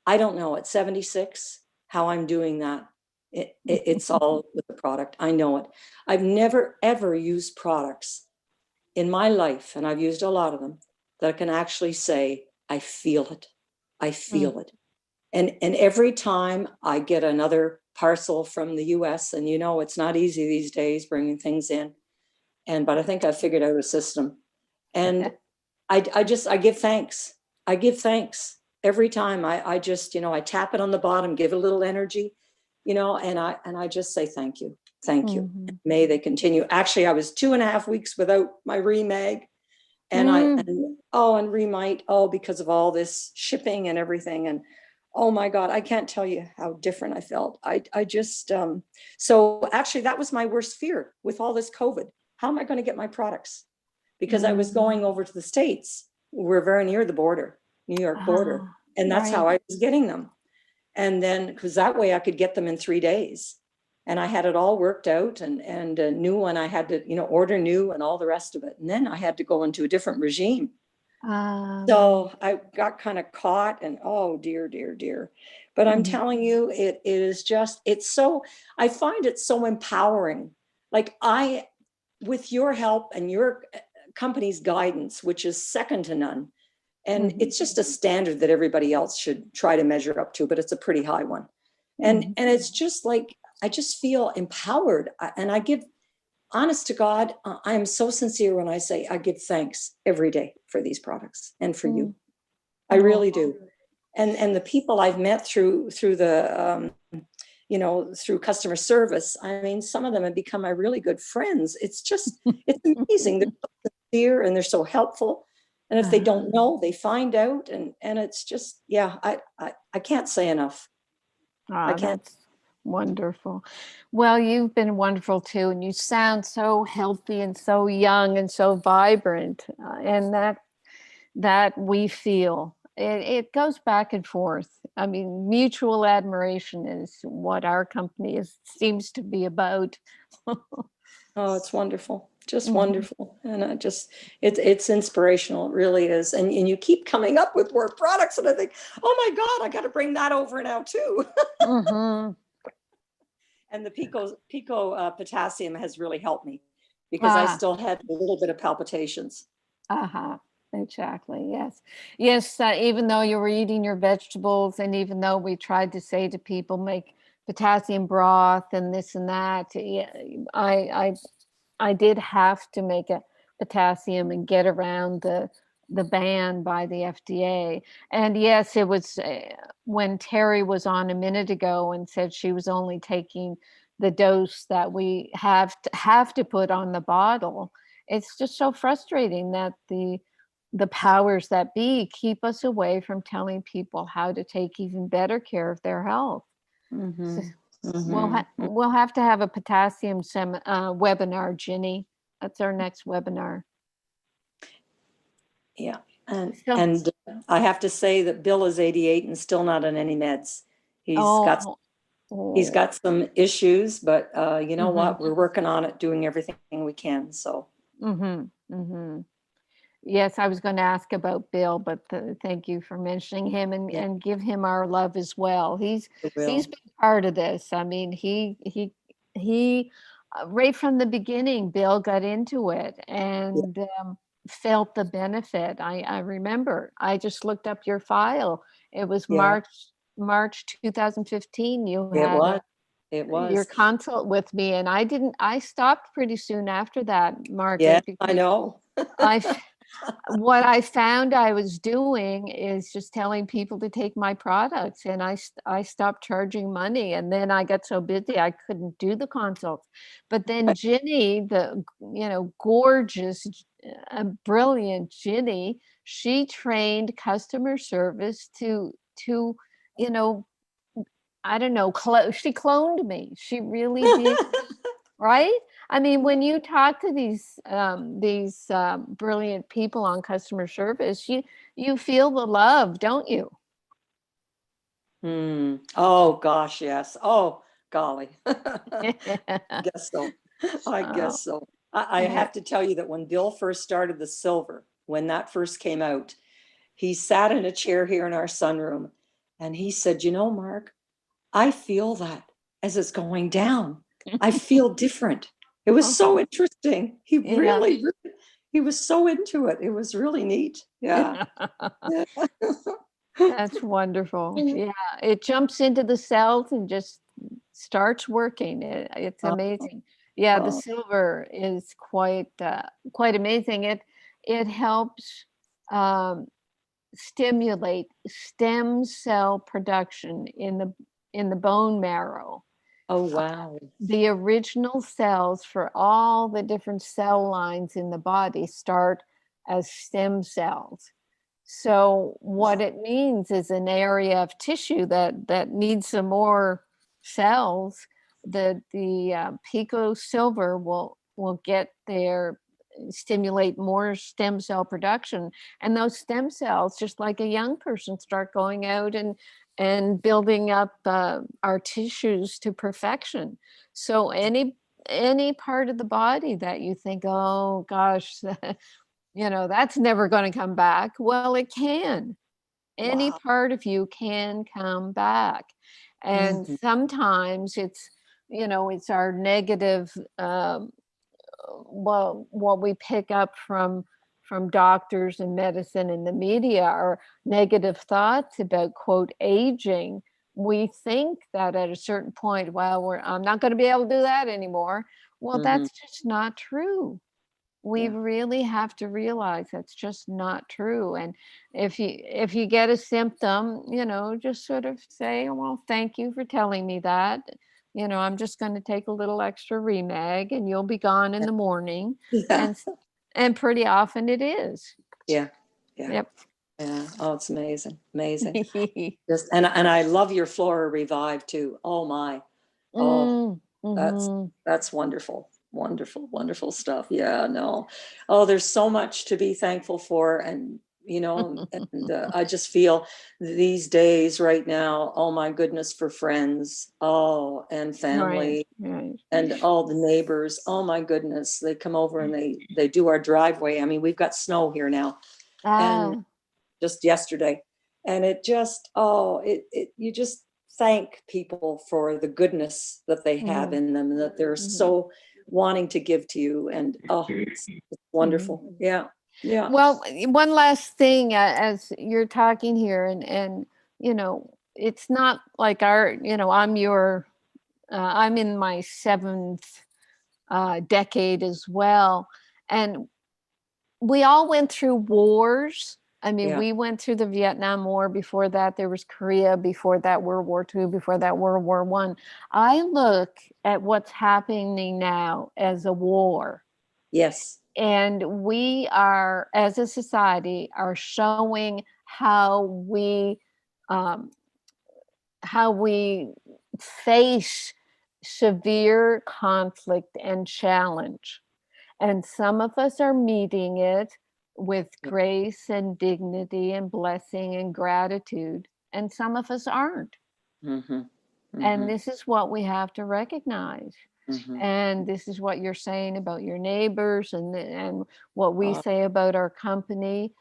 I don't know at 76 how I'm doing that. It's all with the product. I know it. I've never, ever used products in my life, and I've used a lot of them, that I can actually say, I feel it. I feel it. And every time I get another parcel from the US, and it's not easy these days bringing things in, but I think I figured out a system. And I give thanks. I give thanks every time. I just, I tap it on the bottom, give it a little energy, and I just say, thank you. Thank you. May they continue. Actually, I was 2.5 weeks without my Remag, and Remite, because of all this shipping and everything. And oh my God, I can't tell you how different I felt. I just, so actually that was my worst fear with all this COVID. How am I going to get my products? Because I was going over to the States. We're very near the border, New York border. And that's how I was getting them. And then, because that way I could get them in 3 days. And I had it all worked out, and a new one I had to, order new and all the rest of it. And then I had to go into a different regime. So I got kind of caught, and oh, dear. But I'm telling you, it is just, I find it so empowering. Like with your help and your company's guidance, which is second to none. And it's just a standard that everybody else should try to measure up to, but it's a pretty high one. And it's just like, I just feel empowered. And I give, honest to God, I am so sincere when I say I give thanks every day for these products and for you. I really do. And the people I've met through the, through customer service, I mean, some of them have become my really good friends. It's just, it's amazing. They're so sincere and they're so helpful. And if they don't know, they find out. And it's just, I can't say enough. I can't. That's wonderful. Well, you've been wonderful too. And you sound so healthy and so young and so vibrant. And that we feel. It goes back and forth. I mean, mutual admiration is what our company seems to be about. Oh, it's wonderful. Just wonderful. And it's inspirational. It really is. And you keep coming up with more products. And I think, oh my God, I got to bring that over now too. And the Pico potassium has really helped me, because I still had a little bit of palpitations. Exactly. Yes. Even though you were eating your vegetables, and even though we tried to say to people, make potassium broth and this and that, I did have to make a potassium and get around the the ban by the FDA. And yes, it was when Terry was on a minute ago and said she was only taking the dose that we have to put on the bottle. It's just so frustrating that the powers that be keep us away from telling people how to take even better care of their health. Mm-hmm. So Mm-hmm. we'll have to have a potassium webinar, Ginny. That's our next webinar. Yeah. And So, and I have to say that Bill is 88 and still not on any meds. He's got some issues, but you know what? We're working on it, doing everything we can. So. Yes, I was going to ask about Bill, but thank you for mentioning him and give him our love as well. He's been part of this. I mean, he right from the beginning, Bill got into it and felt the benefit. I remember. I just looked up your file. It was March 2015. You had your consult with me, and I stopped pretty soon after that, Margaret. Yeah, I know. What I found I was doing is just telling people to take my products, and I stopped charging money, and then I got so busy I couldn't do the consults. But then Ginny, the gorgeous, brilliant Ginny, she trained customer service to I don't know, she cloned me. She really did. Right? I mean, when you talk to these brilliant people on customer service, you feel the love, don't you? Oh gosh, yes. Oh golly. I guess so. I guess so. I have to tell you that when Bill first started the silver, when that first came out, he sat in a chair here in our sunroom and he said, Mark, I feel that as it's going down. I feel different. It was so interesting. He really, he was so into it. It was really neat. Yeah. That's wonderful. Yeah. It jumps into the cells and just starts working. It's amazing. Yeah. The silver is quite amazing. It helps stimulate stem cell production in the bone marrow. Oh, wow. The original cells for all the different cell lines in the body start as stem cells. So what it means is an area of tissue that needs some more cells, the pico silver will get there, stimulate more stem cell production, and those stem cells, just like a young person, start going out and building up our tissues to perfection. So any part of the body that you think, oh gosh, that's never going to come back, well, it can. Any part of you can come back. And sometimes it's our negative, what we pick up from doctors and medicine and the media are negative thoughts about, quote, aging. We think that at a certain point, well, I'm not going to be able to do that anymore. Well, that's just not true. We really have to realize that's just not true. And if you get a symptom, just sort of say, well, thank you for telling me that. I'm just going to take a little extra Remag and you'll be gone in the morning. And pretty often it is. Yeah. Yep. Yeah. Oh, it's amazing. Amazing. and I love your Flora Revive too. Oh my. Oh, that's wonderful. Wonderful stuff. Yeah, no. Oh, there's so much to be thankful for. And, I just feel these days right now, oh my goodness, for friends, and family and all the neighbors. Oh my goodness. They come over and they do our driveway. I mean, we've got snow here now. And just yesterday. And it just, you just thank people for the goodness that they have in them and that they're so wanting to give to you. And it's wonderful. Yeah. Well, one last thing, as you're talking here, and it's not like I'm in my 7th decade as well, and we all went through wars. I mean, Yeah. we went through the Vietnam War. Before that, there was Korea. Before that, World War II. Before that, World War I. I look at what's happening now as a war. Yes. And we are, as a society, are showing how we face severe conflict and challenge. And some of us are meeting it with grace and dignity and blessing and gratitude, and some of us aren't. Mm-hmm. Mm-hmm. And this is what we have to recognize. Mm-hmm. And this is what you're saying about your neighbors, and what we say about our company.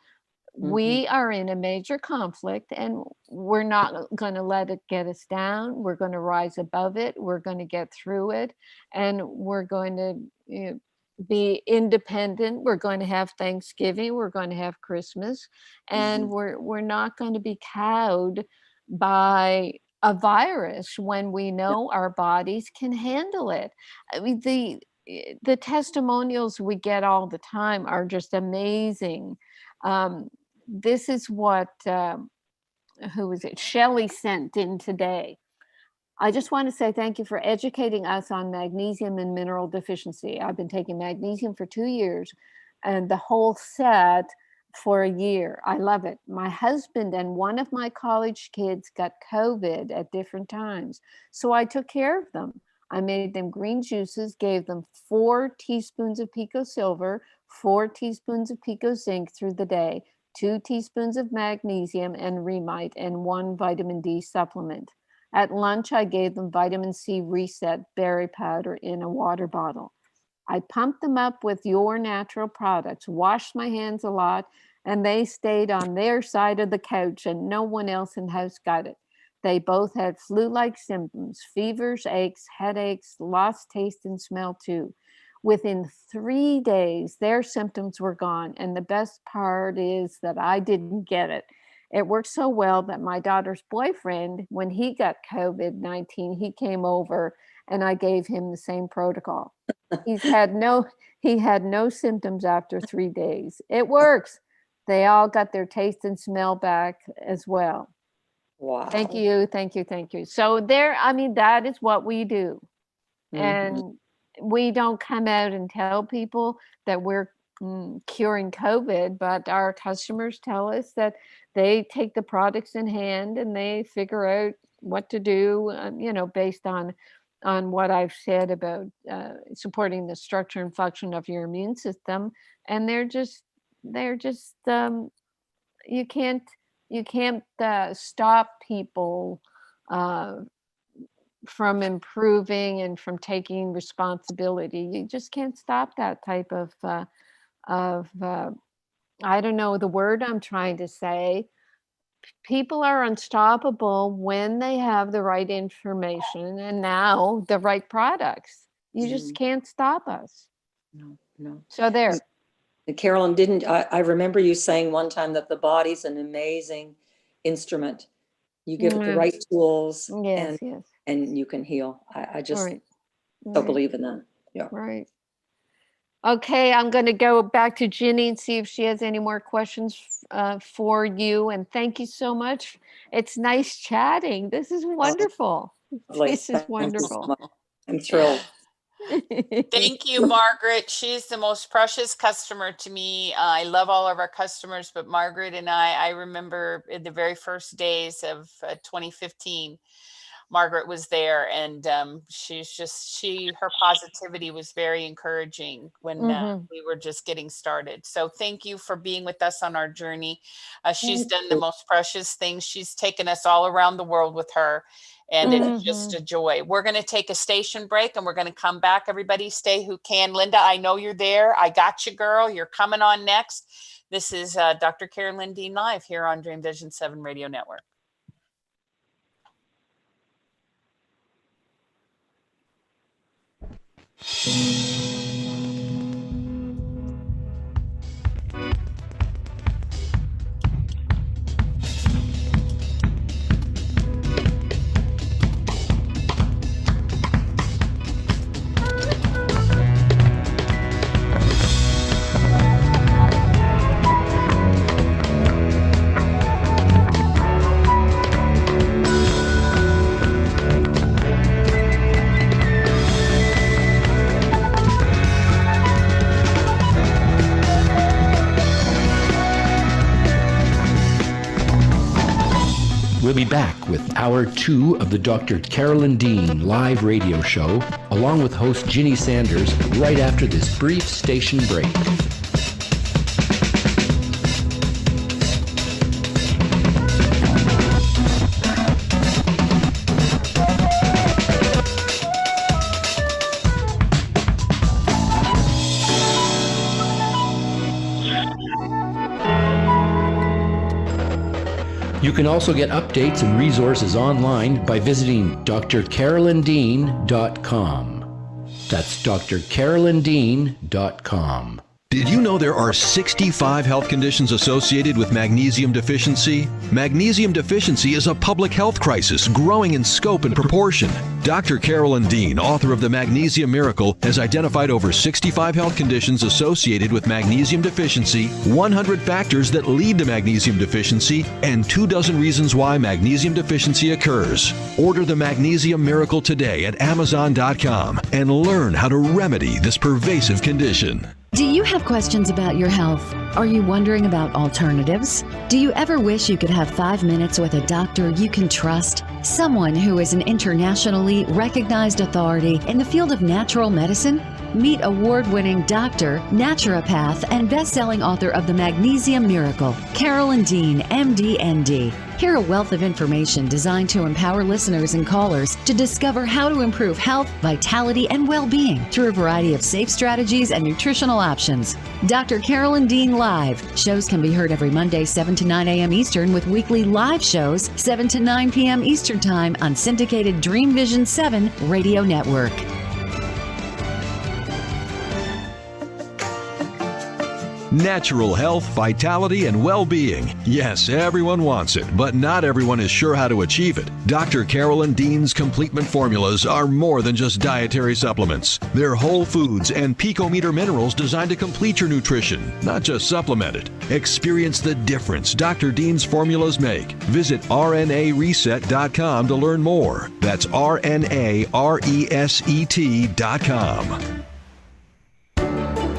We are in a major conflict, and we're not going to let it get us down. We're going to rise above it. We're going to get through it, and we're going to be independent. We're going to have Thanksgiving. We're going to have Christmas, and we're not going to be cowed by a virus when we know our bodies can handle it. I mean, the testimonials we get all the time are just amazing. This is what who was it? Shelley sent in today. I just want to say thank you for educating us on magnesium and mineral deficiency. I've been taking magnesium for 2 years and the whole set for a year. I love it. My husband and one of my college kids got COVID at different times, so I took care of them. I made them green juices, gave them 4 teaspoons of Pico Silver, 4 teaspoons of Pico Zinc through the day, 2 teaspoons of magnesium and Remite, and 1 vitamin D supplement. At lunch, I gave them vitamin C Reset berry powder in a water bottle. I pumped them up with your natural products, washed my hands a lot, and they stayed on their side of the couch and no one else in the house got it. They both had flu-like symptoms, fevers, aches, headaches, lost taste and smell too. Within 3 days, their symptoms were gone. And the best part is that I didn't get it. It worked so well that my daughter's boyfriend, when he got COVID-19, he came over and I gave him the same protocol. He had no symptoms after 3 days. It works. They all got their taste and smell back as well. Wow. Thank you. So that is what we do. And we don't come out and tell people that we're curing COVID, but our customers tell us that they take the products in hand and they figure out what to do, based on what I've said about supporting the structure and function of your immune system. And they're just you can't stop people from improving and from taking responsibility. You just can't stop that type of I don't know the word I'm trying to say. People are unstoppable when they have the right information and now the right products. You just can't stop us. No. So there. And Carolyn, I remember you saying one time that the body's an amazing instrument. You give it the right tools, yes. and you can heal. I just Right. so believe in that. Yeah. Right. Okay, I'm going to go back to Ginny and see if she has any more questions for you. And thank you so much. It's nice chatting. This is wonderful. This is wonderful. I'm thrilled. Thank you, Margaret. She's the most precious customer to me. I love all of our customers, but Margaret and I remember in the very first days of 2015, Margaret was there, and her positivity was very encouraging when we were just getting started. So thank you for being with us on our journey. She's done the most precious things. She's taken us all around the world with her, and it's just a joy. We're going to take a station break and we're going to come back. Everybody stay who can. Linda, I know you're there. I got you, girl. You're coming on next. This is Dr. Carolyn Dean live here on Dream Vision 7 Radio Network. We'll be back with Hour 2 of the Dr. Carolyn Dean live radio show, along with host Ginny Sanders, right after this brief station break. You can also get updates and resources online by visiting drcarolyndean.com. That's drcarolyndean.com. Did you know there are 65 health conditions associated with magnesium deficiency? Magnesium deficiency is a public health crisis growing in scope and proportion. Dr. Carolyn Dean, author of The Magnesium Miracle, has identified over 65 health conditions associated with magnesium deficiency, 100 factors that lead to magnesium deficiency, and 24 reasons why magnesium deficiency occurs. Order The Magnesium Miracle today at Amazon.com and learn how to remedy this pervasive condition. Do you have questions about your health? Are you wondering about alternatives? Do you ever wish you could have 5 minutes with a doctor you can trust? Someone who is an internationally recognized authority in the field of natural medicine? Meet award-winning doctor, naturopath, and best-selling author of The Magnesium Miracle, Carolyn Dean, MD, ND. Hear a wealth of information designed to empower listeners and callers to discover how to improve health, vitality, and well-being through a variety of safe strategies and nutritional options. Dr. Carolyn Dean Live. Shows can be heard every Monday, 7 to 9 a.m. Eastern, with weekly live shows, 7 to 9 p.m. Eastern Time on syndicated Dream Vision 7 radio network. Natural health, vitality, and well-being. Yes, everyone wants it, but not everyone is sure how to achieve it. Dr. Carolyn Dean's Completement formulas are more than just dietary supplements. They're whole foods and picometer minerals designed to complete your nutrition, not just supplement it. Experience the difference Dr. Dean's formulas make. Visit RNAreset.com to learn more. That's RNARESET.com.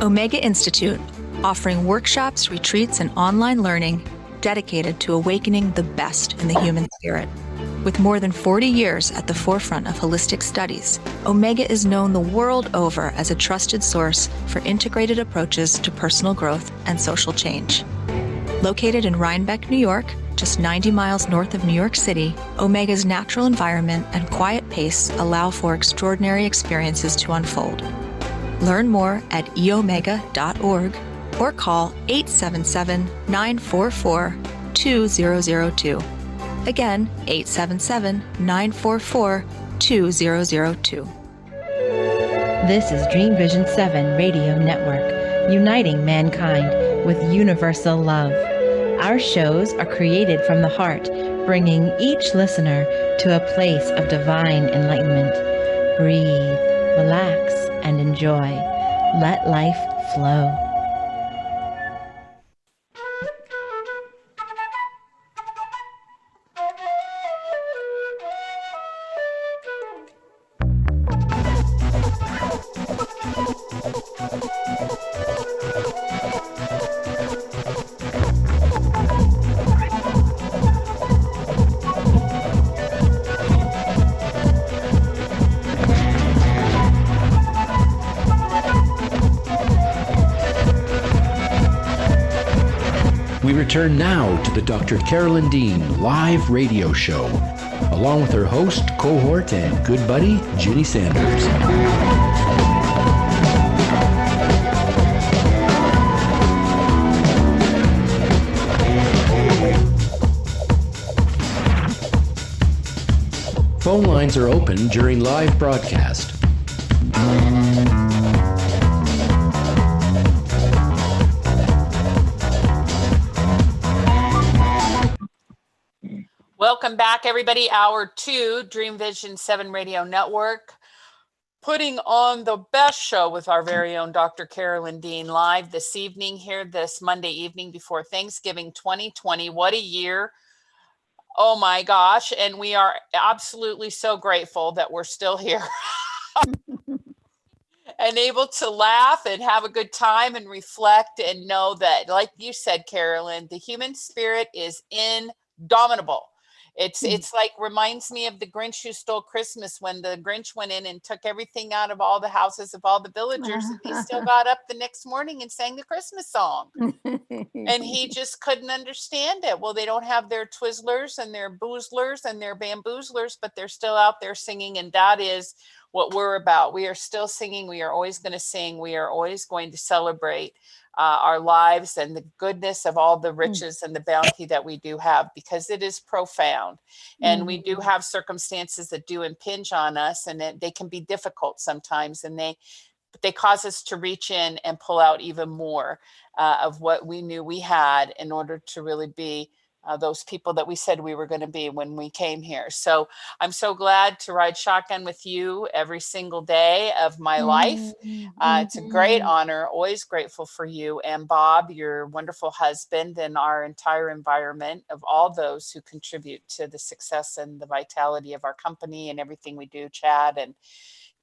Omega Institute, offering workshops, retreats, and online learning dedicated to awakening the best in the human spirit. With more than 40 years at the forefront of holistic studies, Omega is known the world over as a trusted source for integrated approaches to personal growth and social change. Located in Rhinebeck, New York, just 90 miles north of New York City, Omega's natural environment and quiet pace allow for extraordinary experiences to unfold. Learn more at eomega.org or call 877-944-2002. Again, 877-944-2002. This is Dream Vision 7 Radio Network, uniting mankind with universal love. Our shows are created from the heart, bringing each listener to a place of divine enlightenment. Breathe, relax, and enjoy. Let life flow. We return now to the Dr. Carolyn Dean live radio show, along with her host, cohort, and good buddy, Ginny Sanders. Phone lines are open during live broadcast. Welcome back, everybody. Hour 2, Dream Vision 7 Radio Network, putting on the best show with our very own Dr. Carolyn Dean live this evening here, this Monday evening before Thanksgiving 2020. What a year. Oh my gosh. And we are absolutely so grateful that we're still here and able to laugh and have a good time and reflect and know that, like you said, Carolyn, the human spirit is indomitable. It's like reminds me of the Grinch Who Stole Christmas, when the Grinch went in and took everything out of all the houses of all the villagers, and he still got up the next morning and sang the Christmas song. And he just couldn't understand it. Well, they don't have their Twizzlers and their boozlers and their bamboozlers, but they're still out there singing. And that is what we're about. We are still singing. We are always going to sing. We are always going to celebrate our lives and the goodness of all the riches and the bounty that we do have, because it is profound. And we do have circumstances that do impinge on us, and they can be difficult sometimes, and they cause us to reach in and pull out even more of what we knew we had in order to really be those people that we said we were going to be when we came here. So I'm so glad to ride shotgun with you every single day of my life. It's a great honor, always grateful for you and Bob, your wonderful husband, and our entire environment of all those who contribute to the success and the vitality of our company and everything we do, Chad and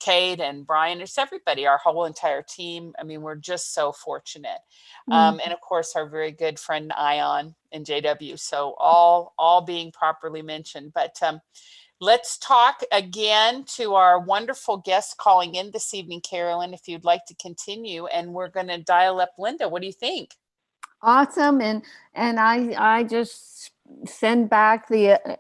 Kate and Brian. It's everybody, our whole entire team. I mean, we're just so fortunate. And of course, our very good friend Ion and JW. So all being properly mentioned. But let's talk again to our wonderful guest calling in this evening, Carolyn, if you'd like to continue. And we're going to dial up Linda. What do you think? Awesome. And I just send back the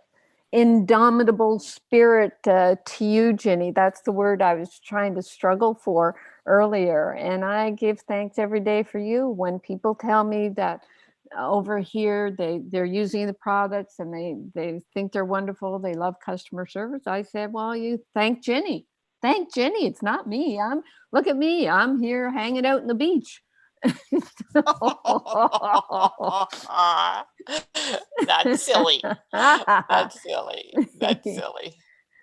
indomitable spirit to you, Ginny. That's the word I was trying to struggle for earlier. And I give thanks every day for you when people tell me that over here they're using the products and they think they're wonderful. They love customer service. I said, well, you thank Ginny. Thank Ginny. It's not me. Look at me. I'm here hanging out in the beach. That's silly. That's silly. That's silly.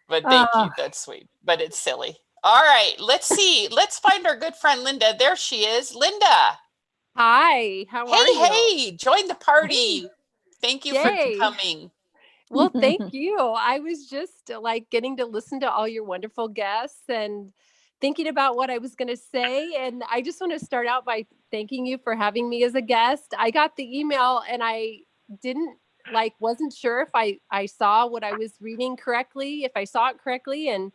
But thank you. That's sweet. But it's silly. All right. Let's see. Let's find our good friend Linda. There she is. Linda. Hi. How are you? Hey, join the party. Thank you for coming. Well, thank you. I was just like getting to listen to all your wonderful guests and thinking about what I was going to say. And I just want to start out by thanking you for having me as a guest. I got the email and I wasn't sure if I saw what I was reading correctly, if I saw it correctly. And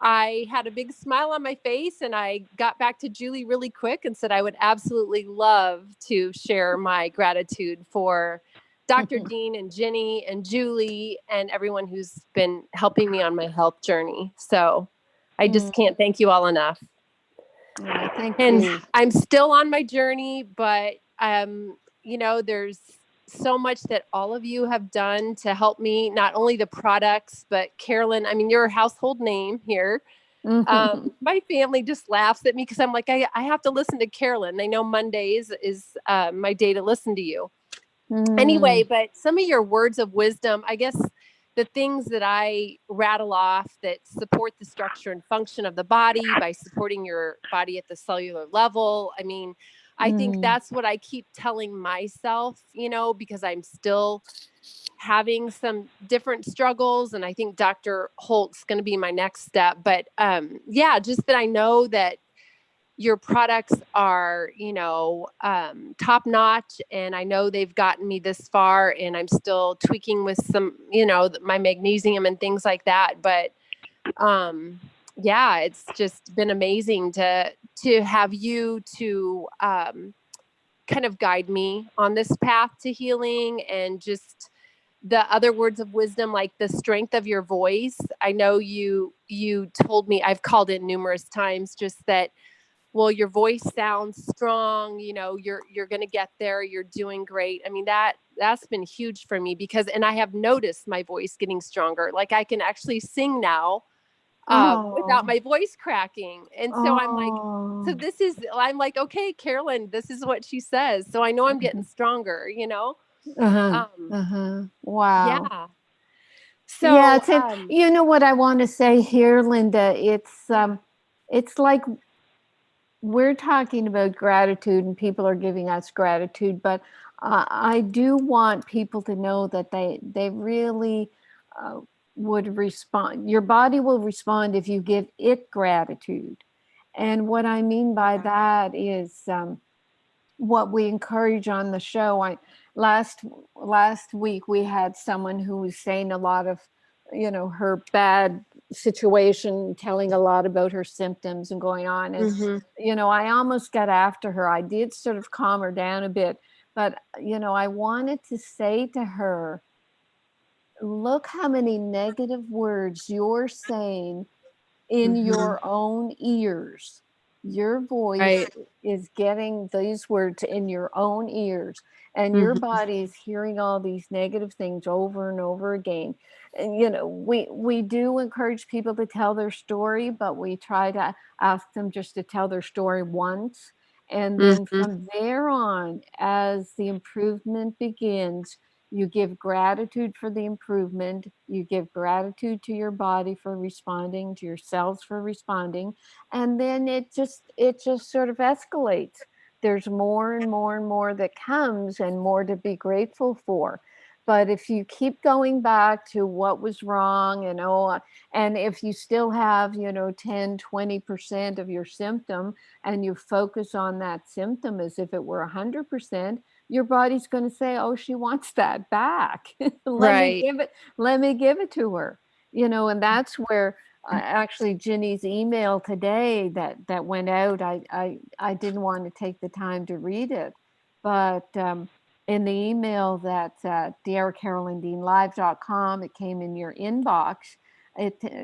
I had a big smile on my face and I got back to Julie really quick and said I would absolutely love to share my gratitude for Dr. Dean and Ginny and Julie and everyone who's been helping me on my health journey. So I just can't thank you all enough. Thank and you. I'm still on my journey, but there's so much that all of you have done to help me, not only the products, but Carolyn, I mean, you're a household name here. My family just laughs at me because I'm like, I have to listen to Carolyn. They know Mondays is my day to listen to you. Anyway, but some of your words of wisdom, I guess the things that I rattle off that support the structure and function of the body by supporting your body at the cellular level. I mean, I think that's what I keep telling myself, because I'm still having some different struggles. And I think Dr. Holt's going to be my next step. But just that I know that your products are, top notch. And I know they've gotten me this far and I'm still tweaking with some, my magnesium and things like that. But it's just been amazing to have you to kind of guide me on this path to healing, and just the other words of wisdom, like the strength of your voice. I know you told me, I've called in numerous times, just that, well, your voice sounds strong, you're going to get there. You're doing great. I mean, that's been huge for me and I have noticed my voice getting stronger. Like I can actually sing now without my voice cracking. And so I'm like, okay, Carolyn, this is what she says. So I know I'm getting stronger, Wow. Yeah. So, you know what I want to say here, Linda, it's like we're talking about gratitude and people are giving us gratitude, but I do want people to know that they really would respond. Your body will respond if you give it gratitude. And what I mean by that is what we encourage on the show. last week we had someone who was saying a lot of, her bad situation, telling a lot about her symptoms and going on. And, I almost got after her. I did sort of calm her down a bit, but, I wanted to say to her, look how many negative words you're saying in your own ears. Your voice is getting these words in your own ears, and your body is hearing all these negative things over and over again. And we do encourage people to tell their story, but we try to ask them just to tell their story once, and then from there on, as the improvement begins, you give gratitude for the improvement. You give gratitude to your body for responding, to your cells for responding. And then it just sort of escalates. There's more and more and more that comes, and more to be grateful for. But if you keep going back to what was wrong, and if you still have, 10, 20% of your symptom, and you focus on that symptom as if it were 100%, your body's going to say, oh, she wants that back. let me give it to her. And that's where actually Ginny's email today that went out, I didn't want to take the time to read it, but in the email that's at drcarolyndeanlive.com, it came in your inbox.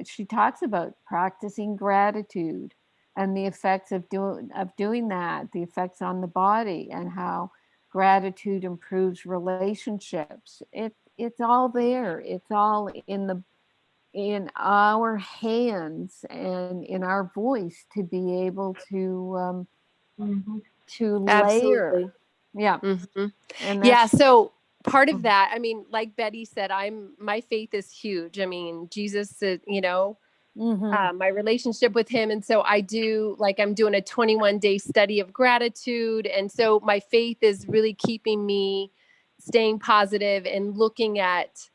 She talks about practicing gratitude and the effects of doing that, the effects on the body, and how gratitude improves relationships. It's all there. It's all in our hands and in our voice to be able to Absolutely. layer. Yeah. And yeah. So part of that, I mean, like Betty said, my faith is huge. I mean, Jesus, my relationship with him. And so I'm doing a 21-day study of gratitude. And so my faith is really keeping me staying positive and looking at,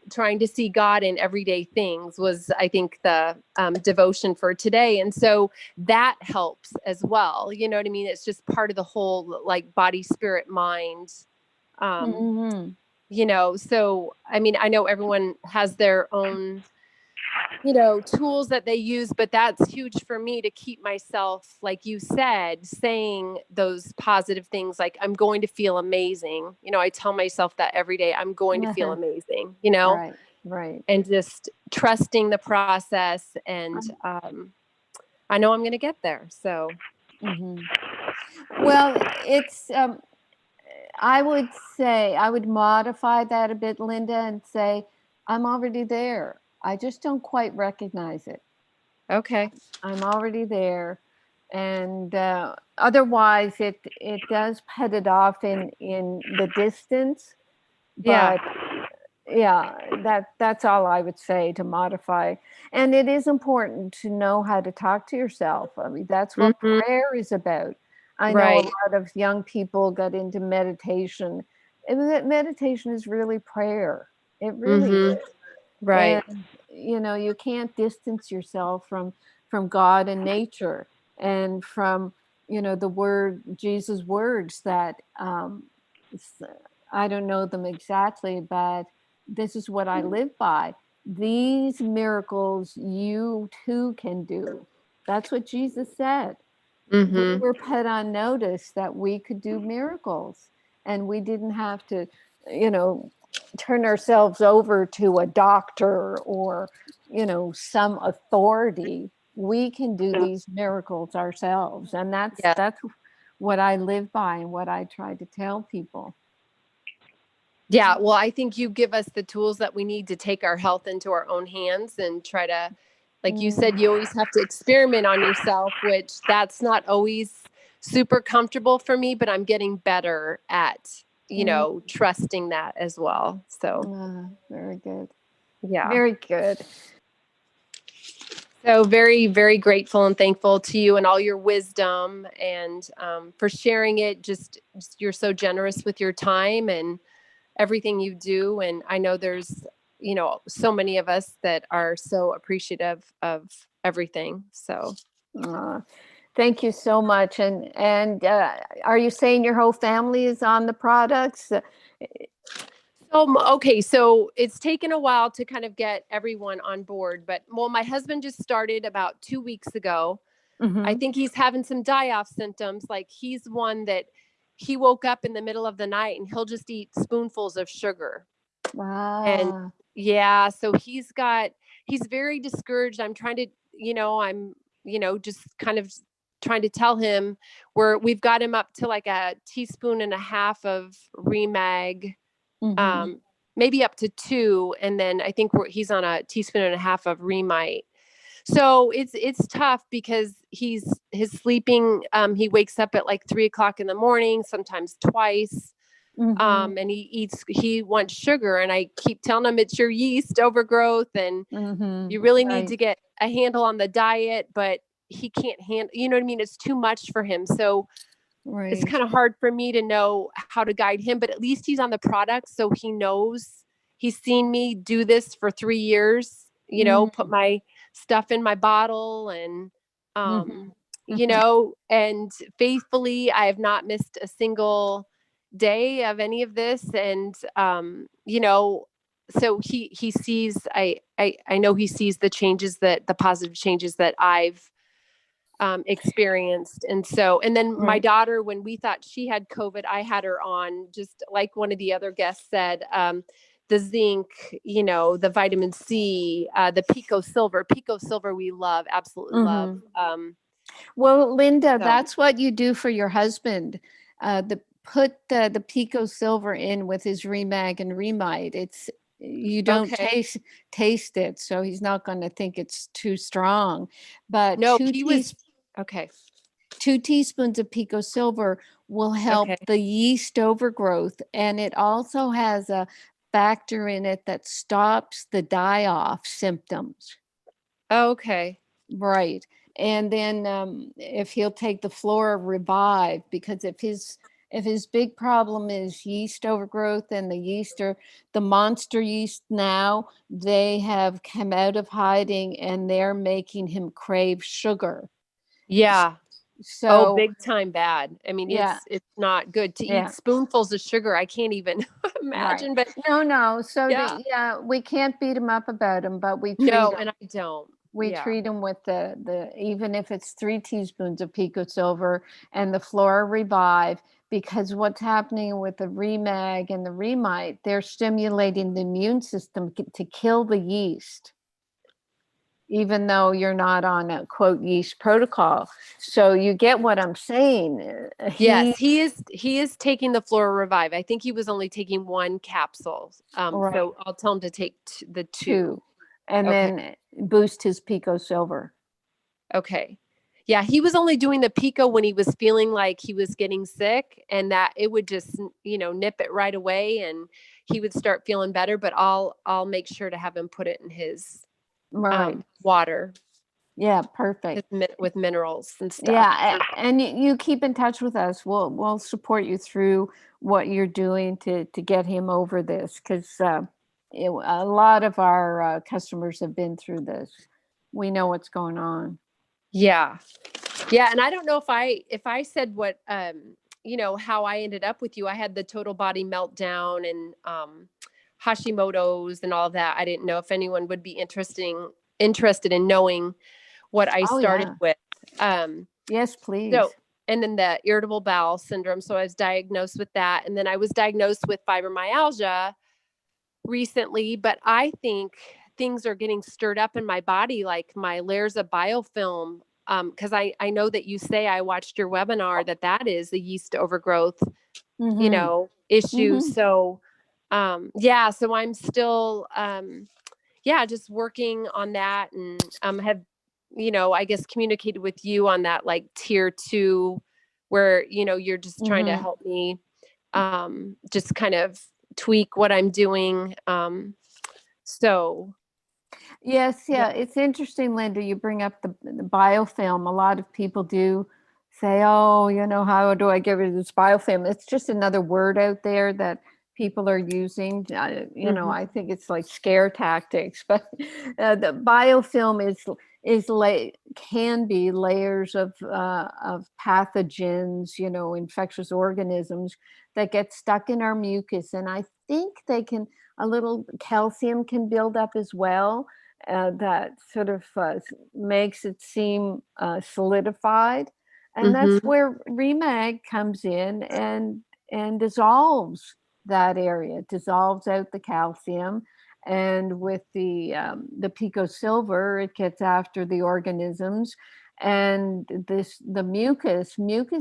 trying to see God in everyday things was, I think, the devotion for today. And so that helps as well. You know what I mean? It's just part of the whole, like, body, spirit, mind. So, I mean, I know everyone has their own, tools that they use, but that's huge for me to keep myself, like you said, saying those positive things, like, I'm going to feel amazing. I tell myself that every day, I'm going to feel amazing, Right. And just trusting the process. And I know I'm going to get there. So, well, it's, I would say, I would modify that a bit, Linda, and say, I'm already there. I just don't quite recognize it. Okay. I'm already there. And otherwise, it does put it off in the distance. But that's all I would say to modify. And it is important to know how to talk to yourself. I mean, that's what prayer is about. I know a lot of young people got into meditation. And meditation is really prayer. It really is. Right. And, you can't distance yourself from God and nature, and from, Jesus' words that, I don't know them exactly, but this is what I live by. These miracles you too can do. That's what Jesus said. We were put on notice that we could do miracles, and we didn't have to, turn ourselves over to a doctor or, some authority. We can do these miracles ourselves. And that's what I live by and what I try to tell people. Yeah. Well, I think you give us the tools that we need to take our health into our own hands and try to, like you said, you always have to experiment on yourself, which that's not always super comfortable for me, but I'm getting better at, trusting that as well. So very good. Yeah. Very good. So very, very grateful and thankful to you and all your wisdom, and for sharing it. Just you're so generous with your time and everything you do. And I know there's, so many of us that are so appreciative of everything. So Thank you so much. And are you saying your whole family is on the products? Okay, so it's taken a while to kind of get everyone on board, but my husband just started about 2 weeks ago. I think he's having some die-off symptoms. Like he's one that he woke up in the middle of the night and he'll just eat spoonfuls of sugar. Wow. And yeah, so he's very discouraged. I'm trying to, just kind of trying to tell him we've got him up to like a teaspoon and a half of Remag, maybe up to 2. And then I think he's on a teaspoon and a half of Remite. So it's tough because his sleeping, he wakes up at like 3:00 in the morning, sometimes twice. And he wants sugar, and I keep telling him it's your yeast overgrowth and you really need to get a handle on the diet, but he can't handle, you know what I mean? It's too much for him. So it's kind of hard for me to know how to guide him, but at least he's on the product. So he knows. He's seen me do this for 3 years, put my stuff in my bottle and, and faithfully, I have not missed a single day of any of this. And, so he sees, I know he sees the positive changes that I've experienced. And then my daughter, when we thought she had COVID, I had her on, just like one of the other guests said, the zinc, the vitamin C, the Pico Silver we love, absolutely love. Well, Linda, that's what you do for your husband. Put the Pico Silver in with his Remag and Remite. You don't taste it, so he's not going to think it's too strong. But no, 2 teaspoons of Pico Silver will help the yeast overgrowth, and it also has a factor in it that stops the die-off symptoms. Okay. Right. And then if he'll take the Flora Revive, because if his big problem is yeast overgrowth, and the monster yeast now, they have come out of hiding and they're making him crave sugar. Yeah. So big time bad. I mean, it's not good to eat spoonfuls of sugar. I can't even imagine, but no. So we can't beat him up about him, but we treat him. And I don't. We treat him with the even if it's 3 teaspoons of Pico Silver and the Flora Revive, because what's happening with the Remag and the Remite, they're stimulating the immune system to kill the yeast, even though you're not on a quote yeast protocol. So you get what I'm saying. Yes, he is taking the Flora Revive. I think he was only taking 1 capsule. So I'll tell him to take the 2. And then boost his Pico Silver. Okay. Yeah, he was only doing the Pico when he was feeling like he was getting sick, and that it would just, nip it right away and he would start feeling better. But I'll make sure to have him put it in his water. Yeah, perfect. With minerals and stuff. Yeah, and you keep in touch with us. We'll support you through what you're doing to get him over this, because a lot of our customers have been through this. We know what's going on. Yeah. And I don't know if I said what, how I ended up with you. I had the total body meltdown and Hashimoto's and all of that. I didn't know if anyone would be interested in knowing what I started with. Yes, please. So, and then the irritable bowel syndrome. So I was diagnosed with that. And then I was diagnosed with fibromyalgia recently, but I think things are getting stirred up in my body, like my layers of biofilm. Because I know that you say, I watched your webinar, that is the yeast overgrowth, issue. So, so I'm still, just working on that, and have, I guess communicated with you on that, like tier 2, where, you're just trying to help me, just kind of tweak what I'm doing. Yes. It's interesting, Linda, you bring up the biofilm. A lot of people do say, oh, how do I get rid of this biofilm? It's just another word out there that people are using. I think it's like scare tactics, but the biofilm can be layers of pathogens, infectious organisms that get stuck in our mucus. And I think a little calcium can build up as well. That sort of makes it seem solidified. And that's where Remag comes in and dissolves that area, dissolves out the calcium. And with the Pico Silver, it gets after the organisms. And the mucus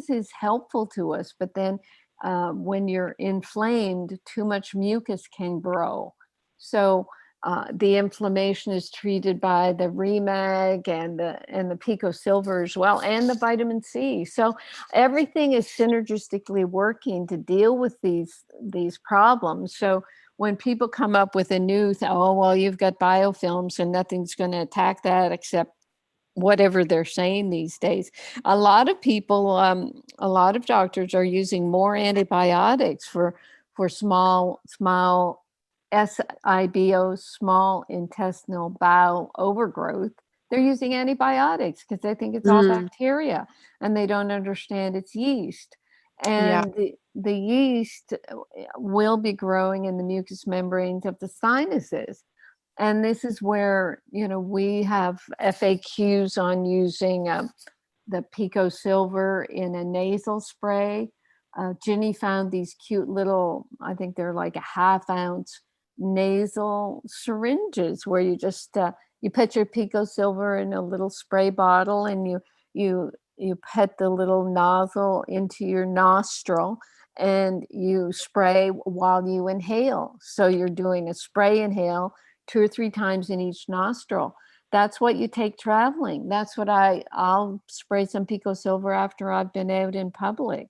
is helpful to us, but then when you're inflamed, too much mucus can grow. So the inflammation is treated by the Remag and the Pico Silver as well, and the vitamin C. So everything is synergistically working to deal with these problems. So when people come up with a new, you've got biofilms and nothing's going to attack that except whatever they're saying these days. A lot of people, a lot of doctors are using more antibiotics for small SIBO, small intestinal bowel overgrowth. They're using antibiotics because they think it's all bacteria and they don't understand it's yeast. And the yeast will be growing in the mucous membranes of the sinuses. And this is where, we have FAQs on using the Pico Silver in a nasal spray. Ginny found these cute little, I think they're like a 1/2 ounce nasal syringes where you just, you put your Pico Silver in a little spray bottle and you put the little nozzle into your nostril and you spray while you inhale. So you're doing a spray inhale 2 or 3 times in each nostril. That's what you take traveling. That's what I'll spray some Pico Silver after I've been out in public.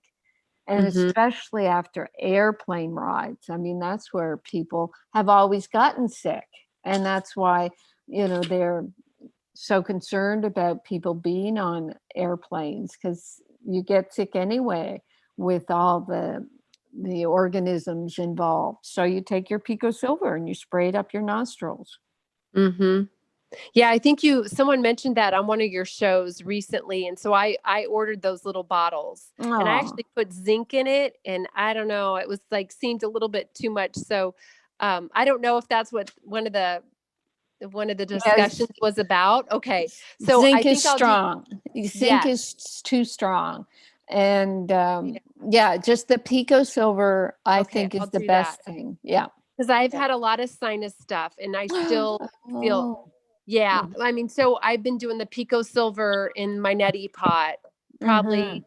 And especially after airplane rides. I mean, that's where people have always gotten sick. And that's why, they're so concerned about people being on airplanes, because you get sick anyway with all the organisms involved. So you take your Pico Silver and you spray it up your nostrils. Yeah, I think someone mentioned that on one of your shows recently. And so I ordered those little bottles and I actually put zinc in it. And I don't know, it was seemed a little bit too much. So I don't know if that's what one of the discussions was about. Okay. So zinc I think is strong. Zinc is too strong. And just the Pico Silver, I think is the best thing. Yeah. Because I've had a lot of sinus stuff and I still feel, I mean, so I've been doing the Pico Silver in my neti pot, probably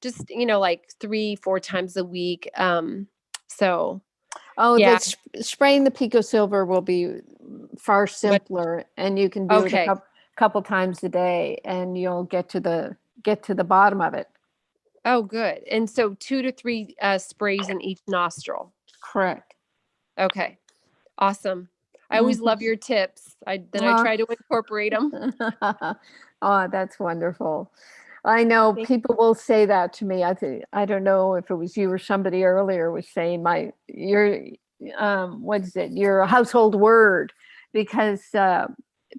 just, 3-4 times a week. Spraying the Pico Silver will be far simpler, and you can do it a couple times a day and you'll get to the bottom of it. Oh, good. And so 2 to 3 sprays in each nostril. Correct. Okay. Awesome. I always love your tips. I try to incorporate them. Oh, that's wonderful. I know people will say that to me. I don't know if it was you or somebody earlier was saying what is it? Your household word, because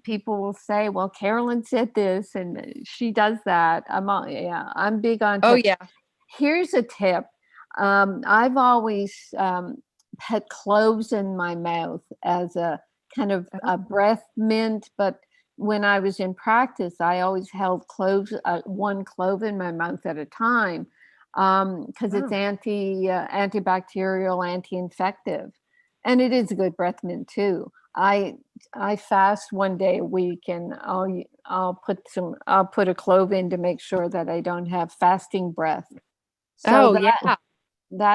people will say, well, Carolyn said this and she does that. I'm big on tips. Oh yeah. Here's a tip. I've always put cloves in my mouth as a kind of a breath mint, but when I was in practice, I always held cloves, 1 clove in my mouth at a time, because it's antibacterial, anti-infective, and it is a good breath mint too. I fast 1 day a week, and I'll put a clove in to make sure that I don't have fasting breath. So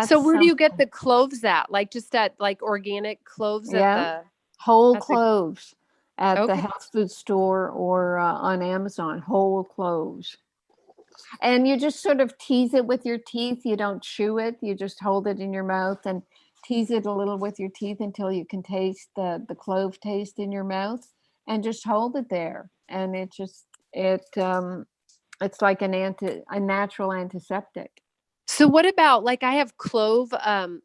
so where do you get the cloves at? Just at organic cloves at the whole cloves at the health food store or on Amazon, whole cloves. And you just sort of tease it with your teeth. You don't chew it. You just hold it in your mouth and tease it a little with your teeth until you can taste the clove taste in your mouth, and just hold it there. And it's like a natural antiseptic. So what about, like, I have clove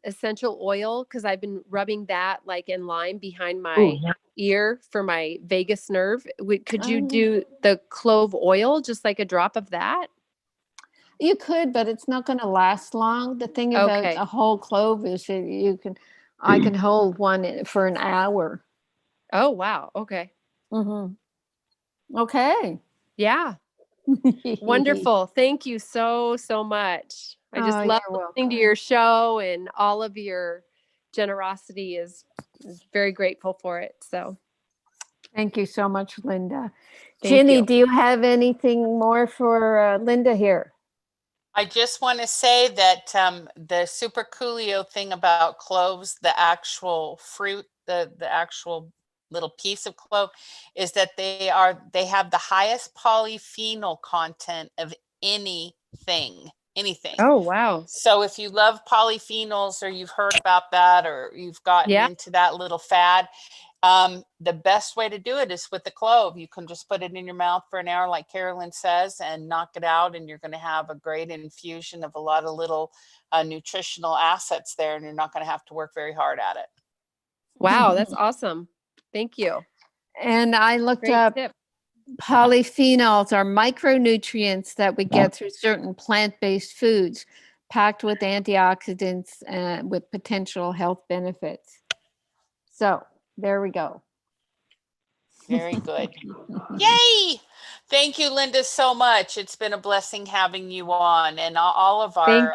essential oil because I've been rubbing that like in lime behind my ear for my vagus nerve. Could you do the clove oil, just like a drop of that? You could, but it's not going to last long. The thing about a whole clove is that I can hold one for an hour. Oh, wow. Okay. Okay. Yeah. Wonderful. Thank you so much. I just love listening to your show, and all of your generosity is very grateful for it. So thank you so much, Linda. Thank Ginny, you. do you have anything more for Linda here? I just want to say that the super coolio thing about cloves, the actual fruit, the actual little piece of clove, is that they have the highest polyphenol content of anything. Oh, wow. So if you love polyphenols, or you've heard about that, or you've gotten into that little fad, the best way to do it is with the clove. You can just put it in your mouth for an hour, like Carolyn says, and knock it out, and you're going to have a great infusion of a lot of little nutritional assets there, and you're not going to have to work very hard at it. Wow, that's awesome. Thank you. And I looked up polyphenols are micronutrients that we get through certain plant-based foods packed with antioxidants and with potential health benefits. So there we go. Very good. Yay! Thank you, Linda, so much. It's been a blessing having you on, and all of our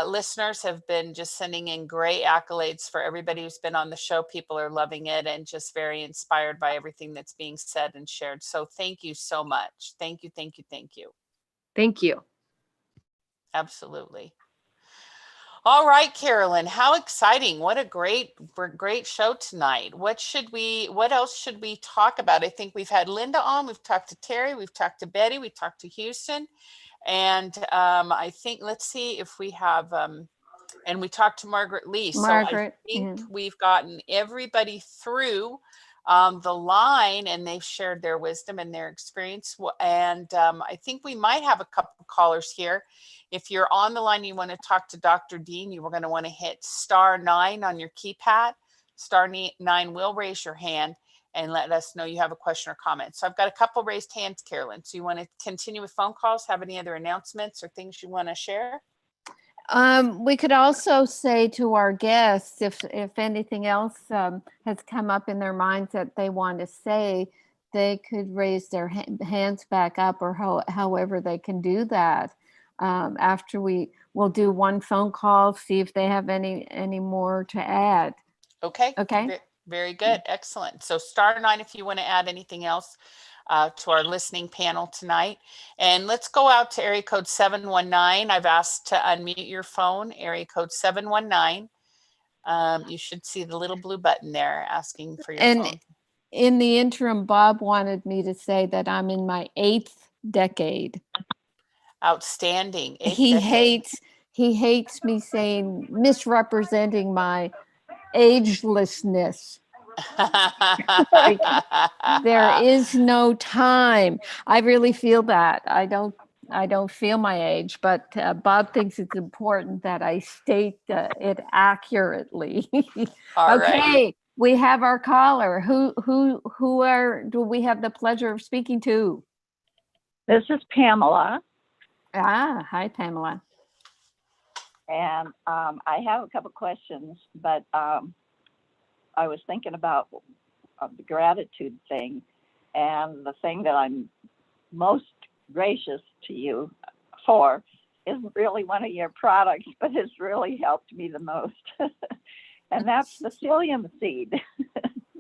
listeners have been just sending in great accolades for everybody who's been on the show. People are loving it and just very inspired by everything that's being said and shared. So thank you so much. Thank you, thank you, thank you. Thank you. Absolutely. All right, Carolyn, how exciting. What a great show tonight. What else should we talk about? I think we've had Linda on, we've talked to Terry, we've talked to Betty, we talked to Houston. And I think, let's see if we have, and we talked to Margaret Lee. So I think we've gotten everybody through the line, and they've shared their wisdom and their experience. And I think we might have a couple callers here. If you're on the line, you want to talk to Dr. Dean, you were going to want to hit *9 on your keypad. *9 will raise your hand and let us know you have a question or comment. So I've got a couple raised hands, Carolyn. So you want to continue with phone calls? Have any other announcements or things you want to share? We could also say to our guests, if anything else has come up in their minds that they want to say, they could raise their hands back up, or however they can do that. After we'll do one phone call, see if they have any more to add. Okay. Very good. Excellent. So *9 if you want to add anything else to our listening panel tonight. And let's go out to area code 719. I've asked to unmute your phone, area code 719. You should see the little blue button there asking for your phone. In the interim, Bob wanted me to say that I'm in my 8th decade. Outstanding. He hates me misrepresenting my agelessness. Like, there is no time. I really feel that. I don't feel my age, but Bob thinks it's important that I state it accurately. All okay, right. We have our caller. Who do we have the pleasure of speaking to? This is Pamela. Hi, Pamela. And I have a couple questions, but I was thinking about the gratitude thing, and the thing that I'm most gracious to you for isn't really one of your products, but it's really helped me the most. And that's the psyllium seed.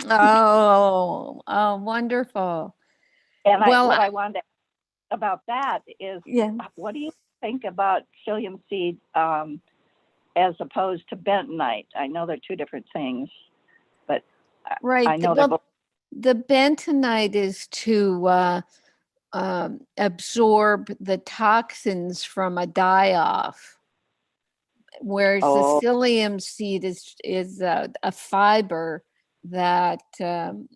Oh, wonderful. And what I wanted to ask about that is, what do you think about psyllium seed as opposed to bentonite? I know they're two different things, but I know they're both. The bentonite is to absorb the toxins from a die-off, whereas the psyllium seed is a fiber that the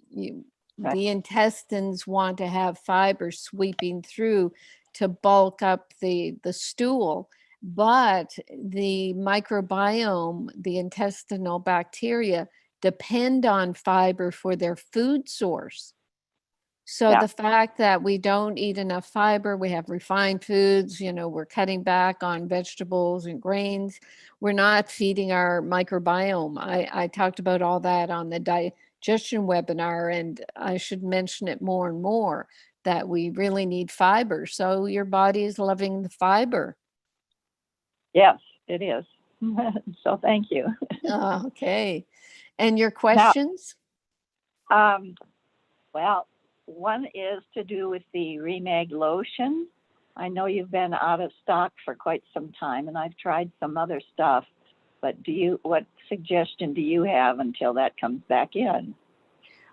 intestines want to have fiber sweeping through to bulk up the stool, but the microbiome, the intestinal bacteria, depend on fiber for their food source. So the fact that we don't eat enough fiber, we have refined foods, we're cutting back on vegetables and grains, we're not feeding our microbiome. I talked about all that on the digestion webinar, and I should mention it more and more, that we really need fiber. So your body is loving the fiber. Yes, it is. So thank you. Okay. And your questions? Well, one is to do with the Remag lotion. I know you've been out of stock for quite some time, and I've tried some other stuff, but what suggestion do you have until that comes back in?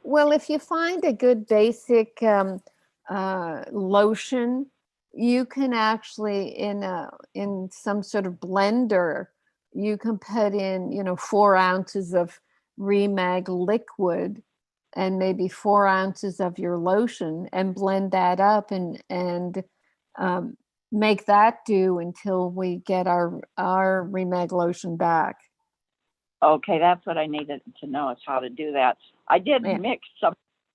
Well, if you find a good basic lotion, you can actually in some sort of blender, you can put in 4 ounces of Remag liquid and maybe 4 ounces of your lotion, and blend that up and make that do until we get our Remag lotion back. Okay, that's what I needed to know, is how to do that. I did mix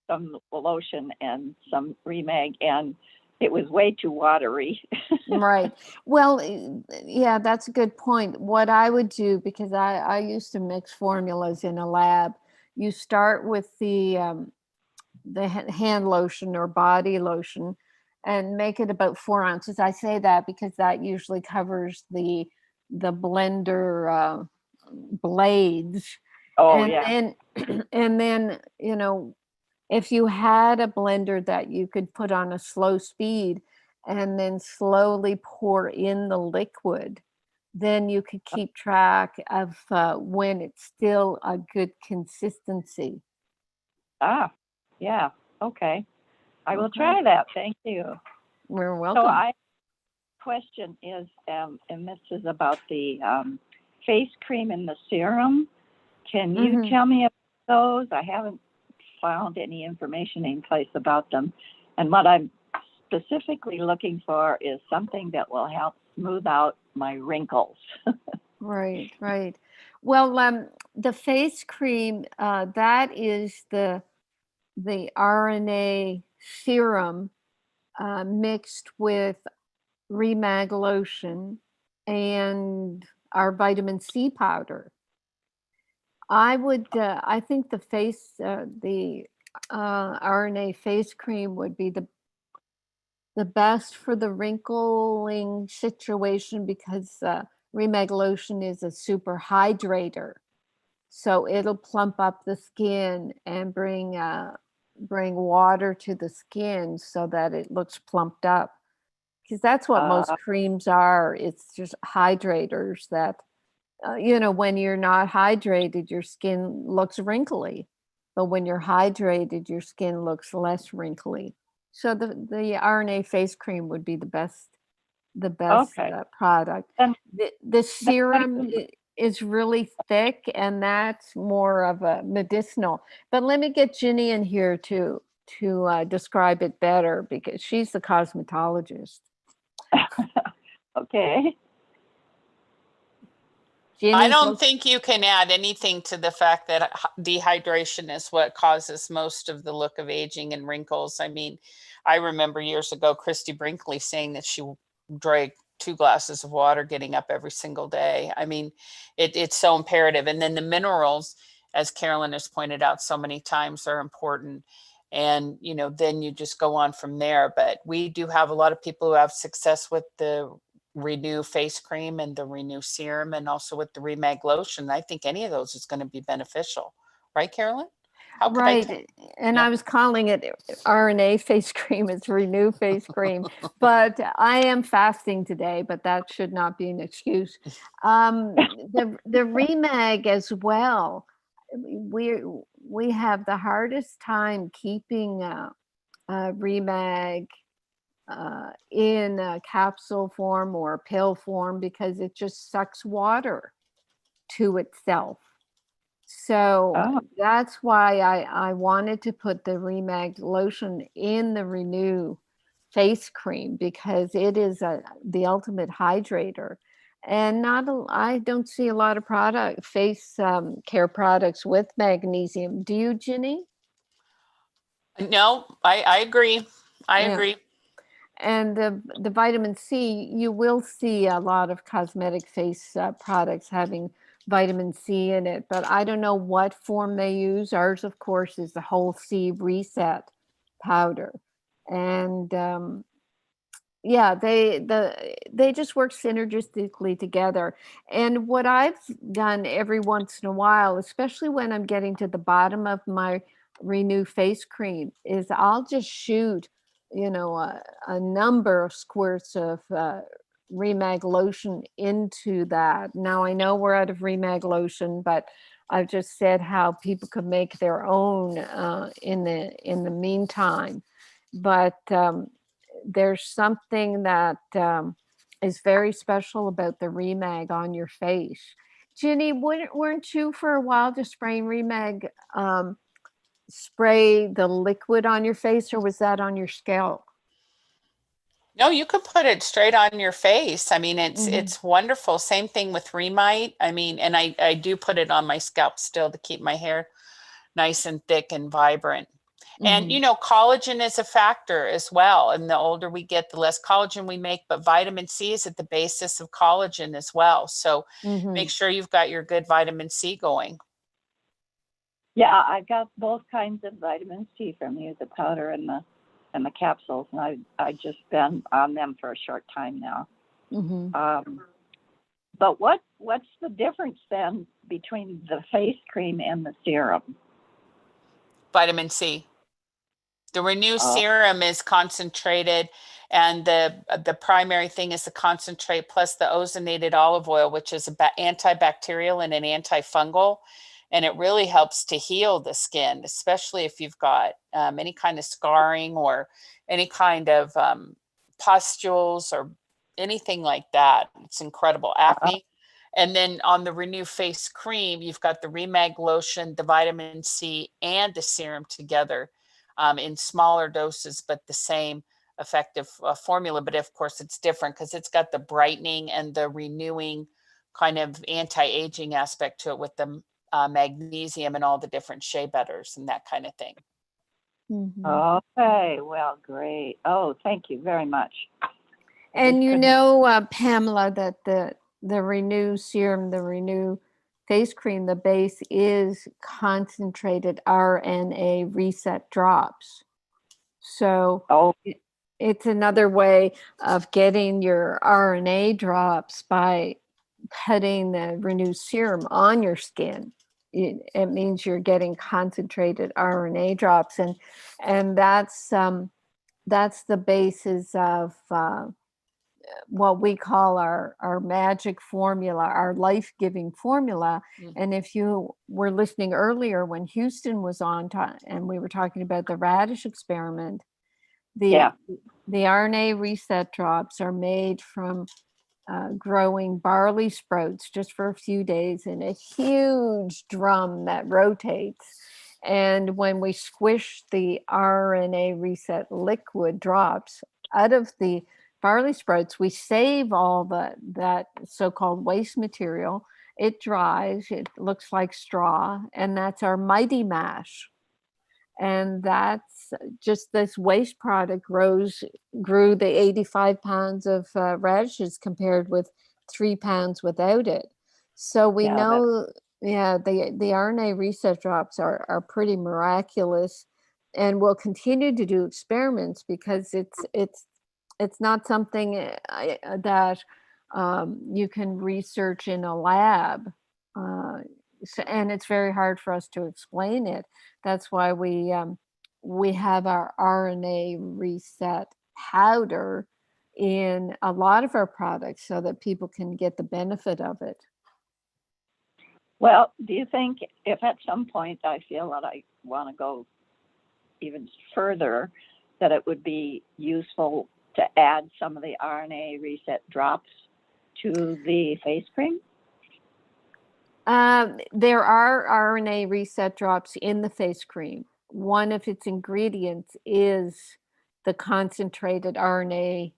some lotion and some Remag, and it was way too watery. Right. Well, yeah, that's a good point. What I would do, because I used to mix formulas in a lab, you start with the hand lotion or body lotion and make it about 4 ounces. I say that because that usually covers the blender blades. Oh, and then and then if you had a blender that you could put on a slow speed and then slowly pour in the liquid, then you could keep track of when it's still a good consistency. Yeah, okay. I will try that. Thank you. You're welcome. So question is, and this is about the face cream and the serum. Can you tell me about those? I haven't found any information in place about them. And what I'm specifically looking for is something that will help smooth out my wrinkles. Right. Well, the face cream, that is the RNA serum mixed with Remag lotion and our vitamin C powder. I think the RNA face cream would be the best for the wrinkling situation, because Remag lotion is a super hydrator. So it'll plump up the skin and bring water to the skin so that it looks plumped up. Because that's what most creams are. It's just hydrators that, when you're not hydrated, your skin looks wrinkly. But when you're hydrated, your skin looks less wrinkly. So the RNA face cream would be the best product. And the serum is really thick, and that's more of a medicinal. But let me get Ginny in here to describe it better, because she's the cosmetologist. Okay. Ginny, I don't think you can add anything to the fact that dehydration is what causes most of the look of aging and wrinkles. I mean, I remember years ago, Christy Brinkley saying that she drank 2 glasses of water getting up every single day. I mean, it's so imperative. And then the minerals, as Carolyn has pointed out so many times, are important. And, then you just go on from there. But we do have a lot of people who have success with the Renew face cream and the Renew serum, and also with the Remag lotion. I think any of those is going to be beneficial. Right, Carolyn? Right. And I was calling it RNA face cream. It's Renew face cream. But I am fasting today, but that should not be an excuse. The Remag as well. We have the hardest time keeping Remag in a capsule form or a pill form, because it just sucks water to itself. So that's why I wanted to put the Remag lotion in the Renew face cream, because it is the ultimate hydrator. And I don't see a lot of face care products with magnesium. Do you, Ginny? No, I agree. I agree. And the vitamin C, you will see a lot of cosmetic face products having vitamin C in it, but I don't know what form they use. Ours, of course, is the whole C reset powder. And yeah, they just work synergistically together. And what I've done every once in a while, especially when I'm getting to the bottom of my Renew face cream, is I'll just shoot, a number of squirts of Remag lotion into that. Now I know we're out of Remag lotion, but I've just said how people could make their own in the meantime. But there's something that is very special about the Remag on your face. Ginny, weren't you for a while just spraying Remag, spray the liquid on your face, or was that on your scalp? No, you could put it straight on your face. I mean, it's wonderful. Same thing with Remite. I mean, and I do put it on my scalp still to keep my hair nice and thick and vibrant. And collagen is a factor as well. And the older we get, the less collagen we make, but vitamin C is at the basis of collagen as well. So make sure you've got your good vitamin C going. Yeah, I got both kinds of vitamin C from you, the powder and the capsules, and I just been on them for a short time now. But what's the difference then between the face cream and the serum? Vitamin C. The Renew serum is concentrated, and the primary thing is the concentrate plus the ozonated olive oil, which is antibacterial and an antifungal, and it really helps to heal the skin, especially if you've got any kind of scarring or any kind of pustules or anything like that. It's incredible. Acne. And then on the Renew face cream, you've got the Remag lotion, the vitamin C, and the serum together in smaller doses, but the same effective formula. But of course, it's different because it's got the brightening and the renewing kind of anti-aging aspect to it with the magnesium and all the different shea butters and that kind of thing. Okay, well, great. Oh, thank you very much. And Pamela, that the Renew serum, the Renew face cream, the base is concentrated RNA reset drops. So it's another way of getting your RNA drops by putting the Renew serum on your skin. It means you're getting concentrated RNA drops, and that's the basis of what we call our magic formula, our life-giving formula. And if you were listening earlier when Houston was on and we were talking about the radish experiment, the RNA reset drops are made from growing barley sprouts just for a few days in a huge drum that rotates. And when we squish the RNA reset liquid drops out of the barley sprouts, we save all that so-called waste material. It dries, it looks like straw, and that's our mighty mash. And that's just this waste product grew the 85 pounds of radishes compared with 3 pounds without it. So we know, the RNA reset drops are pretty miraculous, and we'll continue to do experiments because it's not something that you can research in a lab. And it's very hard for us to explain it. That's why we have our RNA reset powder in a lot of our products so that people can get the benefit of it. Well, do you think if at some point I feel that I want to go even further, that it would be useful to add some of the RNA reset drops to the face cream? There are RNA reset drops in the face cream. One of its ingredients is the concentrated RNA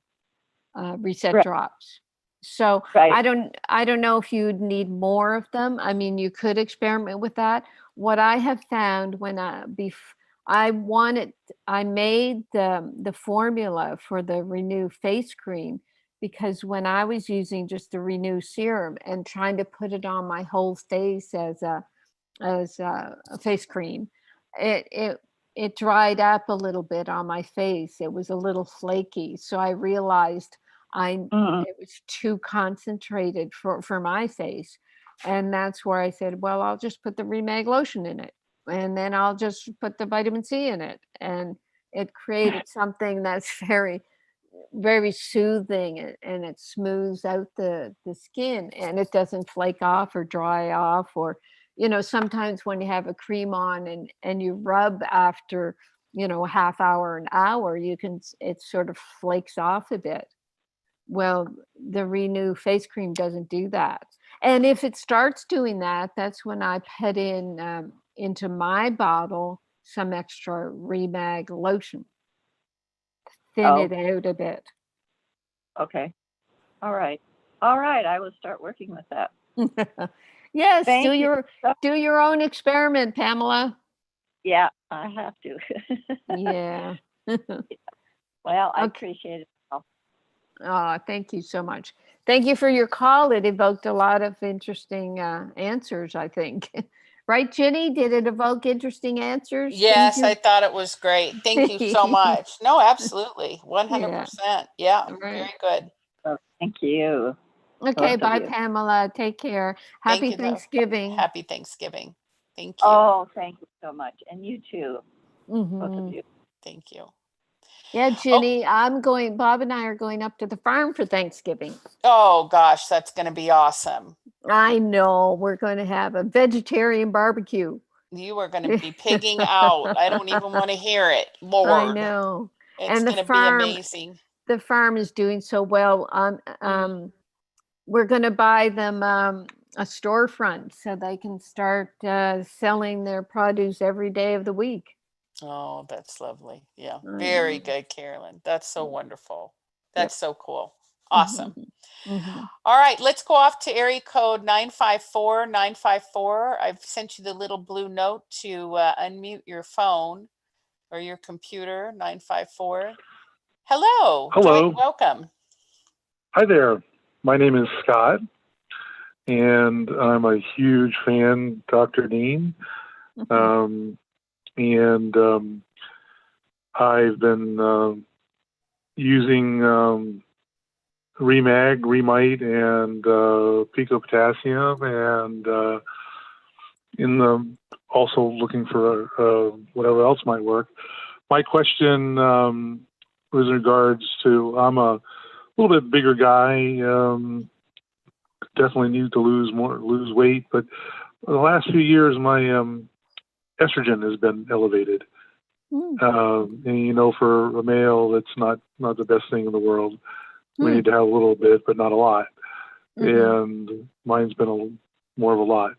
reset drops. So Right. I don't know if you'd need more of them. I mean, you could experiment with that. What I have found when I made the formula for the Renew face cream, because when I was using just the Renew serum and trying to put it on my whole face as a face cream, it dried up a little bit on my face. It was a little flaky. So I realized it was too concentrated for my face. And that's where I said, well, I'll just put the Remag lotion in it. And then I'll just put the vitamin C in it. And it created something that's very, very soothing, and it smooths out the skin, and it doesn't flake off or dry off. Or, sometimes when you have a cream on and you rub after, a half hour, an hour, it sort of flakes off a bit. Well, the Renew face cream doesn't do that. And if it starts doing that, that's when I put in into my bottle some extra Remag lotion, thin it out a bit. Okay. All right. I will start working with that. Yes, Thank do you. your own experiment, Pamela. Yeah, I have to. Yeah. Well, I appreciate it. Oh, thank you so much. Thank you for your call. It evoked a lot of interesting answers, I think. Right, Ginny? Did it evoke interesting answers? Yes, I thought it was great. Thank you so much. No, absolutely. 100%. Yeah, right. Very good. Oh, thank you. Okay, bye, Pamela. Take care. Happy Thanksgiving. Happy Thanksgiving. Thank you. Oh, thank you so much. And you too. Both of you. Thank you. Yeah, Ginny, Bob and I are going up to the farm for Thanksgiving. Oh, gosh, that's going to be awesome. I know. We're going to have a vegetarian barbecue. You are going to be pigging out. I don't even want to hear it. Lord. I know. It's going to be amazing. The farm is doing so well. We're going to buy them a storefront so they can start selling their produce every day of the week. Oh, that's lovely. Yeah. Very good, Carolyn. That's so wonderful. That's so cool. Awesome. All right, let's go off to area code 954 954. I've sent you the little blue note to unmute your phone or your computer. 954. Hello. Hello. Welcome. Hi there. My name is Scott, and I'm a huge fan, Dr. Dean. I've been using Remag, Remite, and Pico Potassium, and also looking for whatever else might work. My question was in regards to, I'm a little bit bigger guy, definitely need to lose weight, but the last few years my estrogen has been elevated. And for a male, that's not the best thing in the world. We need to have a little bit, but not a lot. And mine's been more of a lot,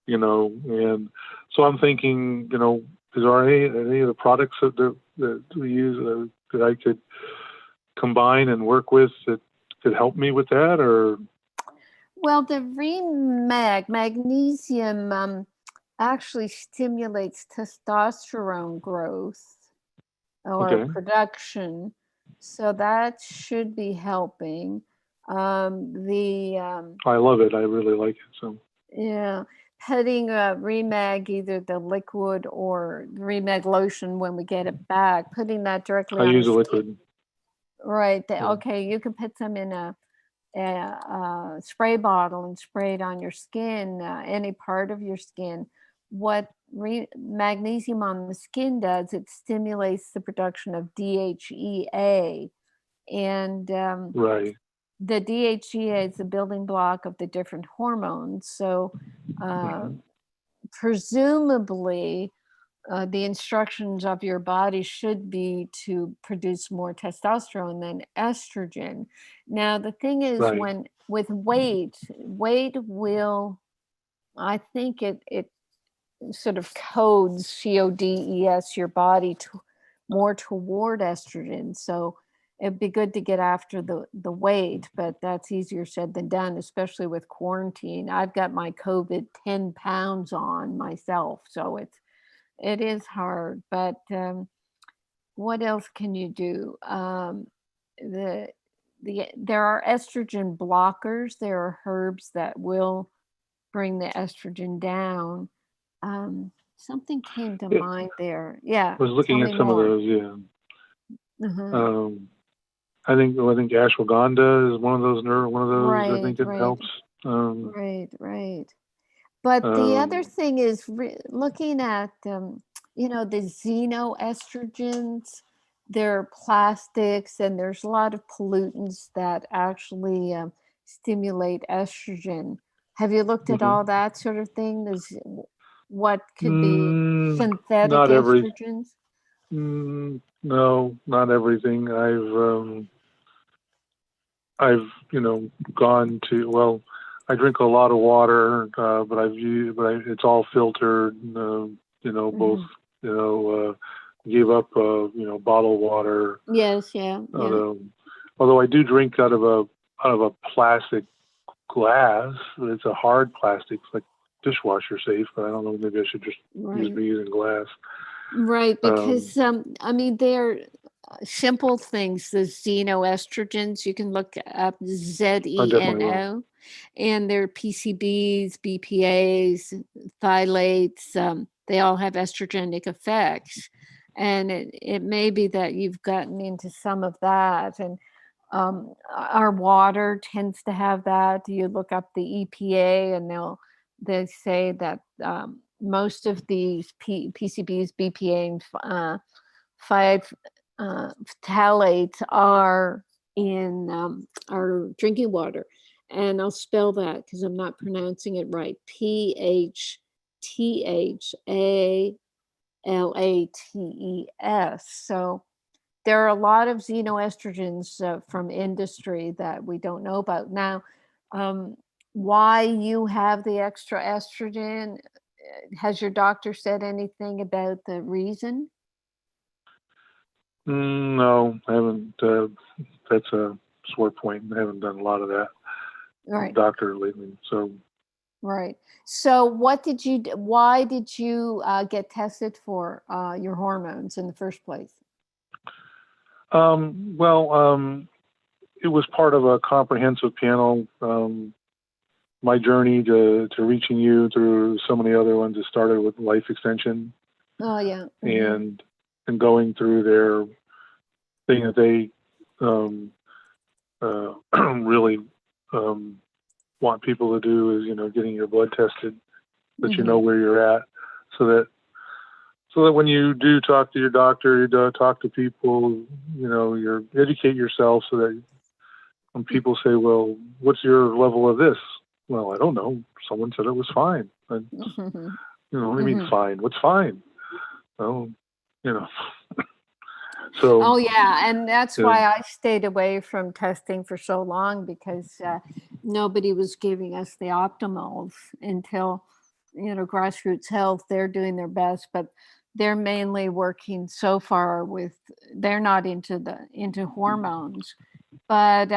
and so I'm thinking, is there any of the products that we use that I could combine and work with that could help me with that? Or well, the Remag magnesium actually stimulates testosterone growth or production, so that should be helping. I love it. I really like it. So putting Remag, either the liquid or the Remag lotion when we get it back, putting that directly on. I use a liquid. Right. Okay, you can put some in a spray bottle and spray it on your skin, any part of your skin. What magnesium on the skin does, it stimulates the production of DHEA, and the DHEA is the building block of the different hormones. So presumably the instructions of your body should be to produce more testosterone than estrogen. Now, the thing is, when with weight will, I think it sort of codes your body more toward estrogen. So it'd be good to get after the weight, but that's easier said than done, especially with quarantine. I've got my COVID 10 pounds on myself, so it is hard. But what else can you do? There are estrogen blockers. There are herbs that will bring the estrogen down. Something came to mind there. Yeah, I was looking at some of those. Yeah. I think ashwagandha is one of those. Right, I think it helps. Right. But the other thing is looking at the xenoestrogens. They're plastics, and there's a lot of pollutants that actually stimulate estrogen. Have you looked at all that sort of thing? What could be synthetic not estrogens? No, not everything. I've gone to, well, I drink a lot of water, but it's all filtered. Both gave up bottled water. Yes, yeah. Although I do drink out of a plastic glass. It's a hard plastic, it's like dishwasher safe, but I don't know, maybe I should just be using glass. Right, because they're simple things. The xenoestrogens, you can look up ZENO, and they're PCBs, BPAs, phthalates. They all have estrogenic effects, and it may be that you've gotten into some of that. And our water tends to have that. You look up the EPA, and they say that most of these PCBs, BPA, and phthalates are in our drinking water. And I'll spell that because I'm not pronouncing it right. PHTHALATES. So there are a lot of xenoestrogens from industry that we don't know about. Now, why you have the extra estrogen, has your doctor said anything about the reason? No, I haven't. That's a sore point. I haven't done a lot of that. Right. Doctor lately. So. Right. So why did you get tested for your hormones in the first place? It was part of a comprehensive panel. My journey to reaching you through so many other ones, it started with Life Extension. Oh yeah. And going through their thing that they really want people to do is, getting your blood tested, that you know where you're at, so that when you do talk to your doctor, you do talk to people, you educate yourself, so that when people say, well, what's your level of this? Well, I don't know. Someone said it was fine. What do you mean fine? What's fine? Well, So. Oh yeah, and that's why I stayed away from testing for so long, because nobody was giving us the optimals until, Grassroots Health. They're doing their best, but they're mainly working so far they're not into hormones. But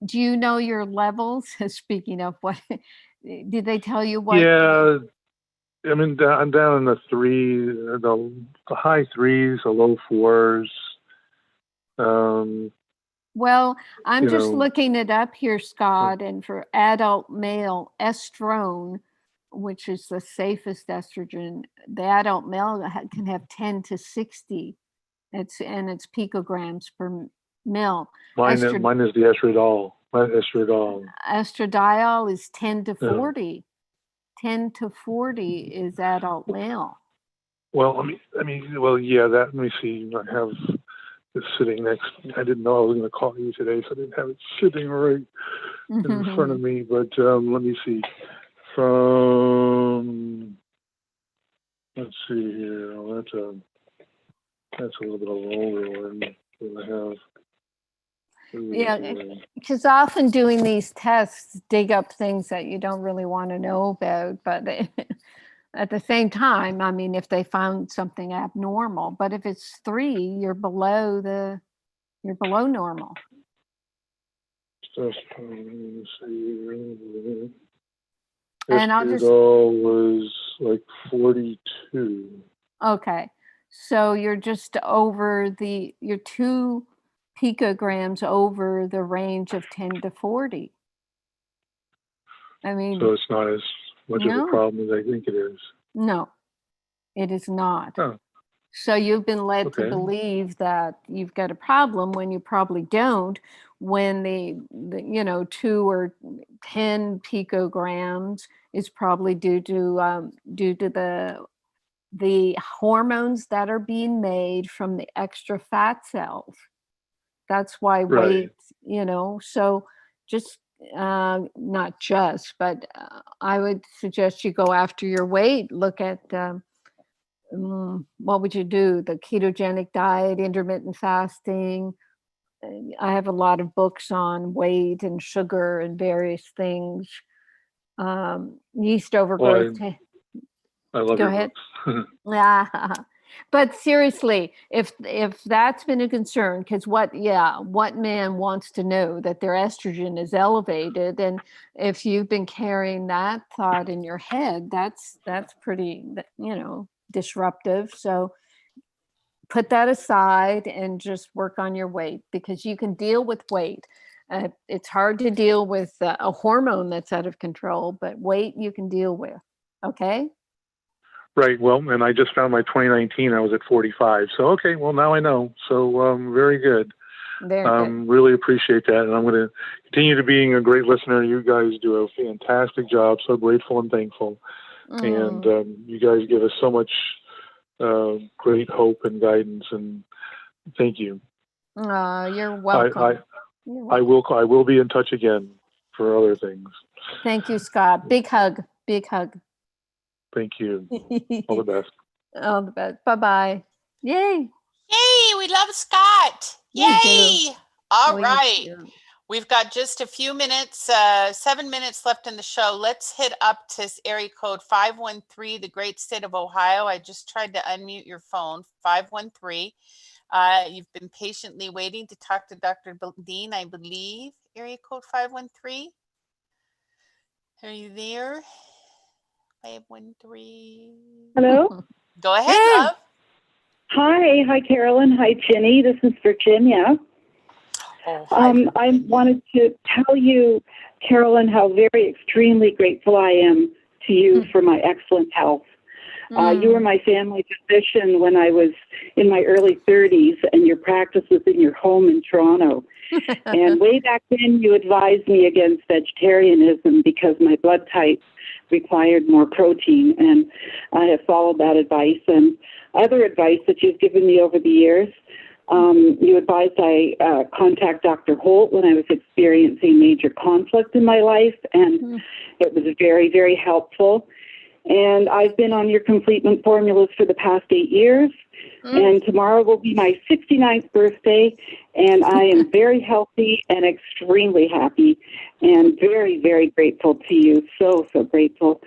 do you know your levels? Speaking of, what did they tell you? What? Yeah, I'm down in the high 3s, the low 4s. Well, I'm just looking it up here, Scott, and for adult male estrone, which is the safest estrogen, the adult male can have 10 to 60. It's picograms per mil. Mine is the estradiol. Estradiol is 10 to 40. 10 to 40 is adult male. Well, let me see. I have it sitting next. I didn't know I was going to call you today, so I didn't have it sitting right in front of me. But let me see. Let's see here. Well, that's a little bit of an older one that I have. Yeah, because often doing these tests dig up things that you don't really want to know about, but at the same time, if they found something abnormal, but if it's 3, you're below the You're below normal. And I'll just was like 42. Okay. So you're just over you're 2 picograms over the range of 10 to 40. I mean, So it's not as much of a no, problem as I think it is. no, it is not. Oh, So you've been led to okay. believe that you've got a problem when you probably don't, when the 2 or 10 picograms is probably due to the hormones that are being made from the extra fat cells. That's why Right. weight, so just not just, but I would suggest you go after your weight. Look at what would you do? The ketogenic diet, intermittent fasting. I have a lot of books on weight and sugar and various things. Yeast overgrowth. I love Go your ahead. books. Yeah. But seriously, if that's been a concern, because what man wants to know that their estrogen is elevated? And if you've been carrying that thought in your head, that's pretty, disruptive. So put that aside and just work on your weight, because you can deal with weight. It's hard to deal with a hormone that's out of control, but weight you can deal with. Okay. Right. Well, and I just found my 2019. I was at 45. So, okay. Well, now I know. So, very good. Very good. Really appreciate that. And I'm going to continue to being a great listener. You guys do a fantastic job. So grateful and thankful. And you guys give us so much great hope and guidance. And thank you. You're welcome. I will be in touch again for other things. Thank you, Scott. Big hug. Big hug. Thank you. All the best. All the best. Bye-bye. Yay. Yay, we love Scott. Yay. All right. We've got just a few minutes, 7 minutes left in the show. Let's hit up to area code 513, the great state of Ohio. I just tried to unmute your phone, 513. You've been patiently waiting to talk to Dr. Dean, I believe. Area code 513. Are you there? 513. Hello? Go ahead, love. Hi, Carolyn. Hi, Ginny. This is Virginia. Oh, hi. I wanted to tell you, Carolyn, how very extremely grateful I am to you for my excellent health. You were my family physician when I was in my early 30s, and your practice was in your home in Toronto. And way back then, you advised me against vegetarianism because my blood type required more protein, and I have followed that advice and other advice that you've given me over the years. You advised I contact Dr. Holt when I was experiencing major conflict in my life, and it was very, very helpful. And I've been on your completement formulas for the past 8 years, and tomorrow will be my 69th birthday, and I am very healthy and extremely happy and very, very grateful to you. So, so grateful.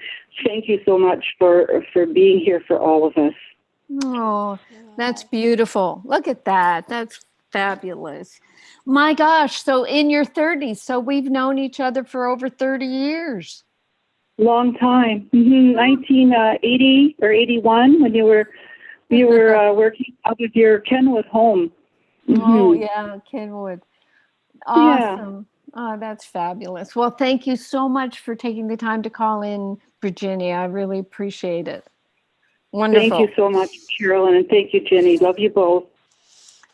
Thank you so much for being here for all of us. Oh, that's beautiful. Look at that. That's fabulous. My gosh. So in your 30s, so we've known each other for over 30 years. Long time. 1980 or 81 when you were working out of your Kenwood home. Oh, yeah, Kenwood. Awesome. Yeah. Oh, that's fabulous. Well, thank you so much for taking the time to call in, Virginia. I really appreciate it. Wonderful. Thank you so much, Carolyn, and thank you, Jenny. Love you both.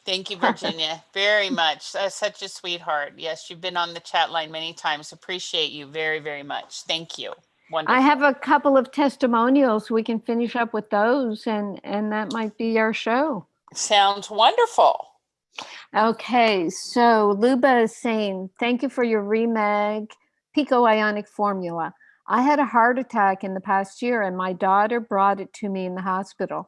Thank you, Virginia, very much. Such a sweetheart. Yes, you've been on the chat line many times. Appreciate you very, very much. Thank you. Wonderful. I have a couple of testimonials. We can finish up with those, and that might be our show. Sounds wonderful. Okay, so Luba is saying, thank you for your Remag Pico Ionic formula. I had a heart attack in the past year, and my daughter brought it to me in the hospital.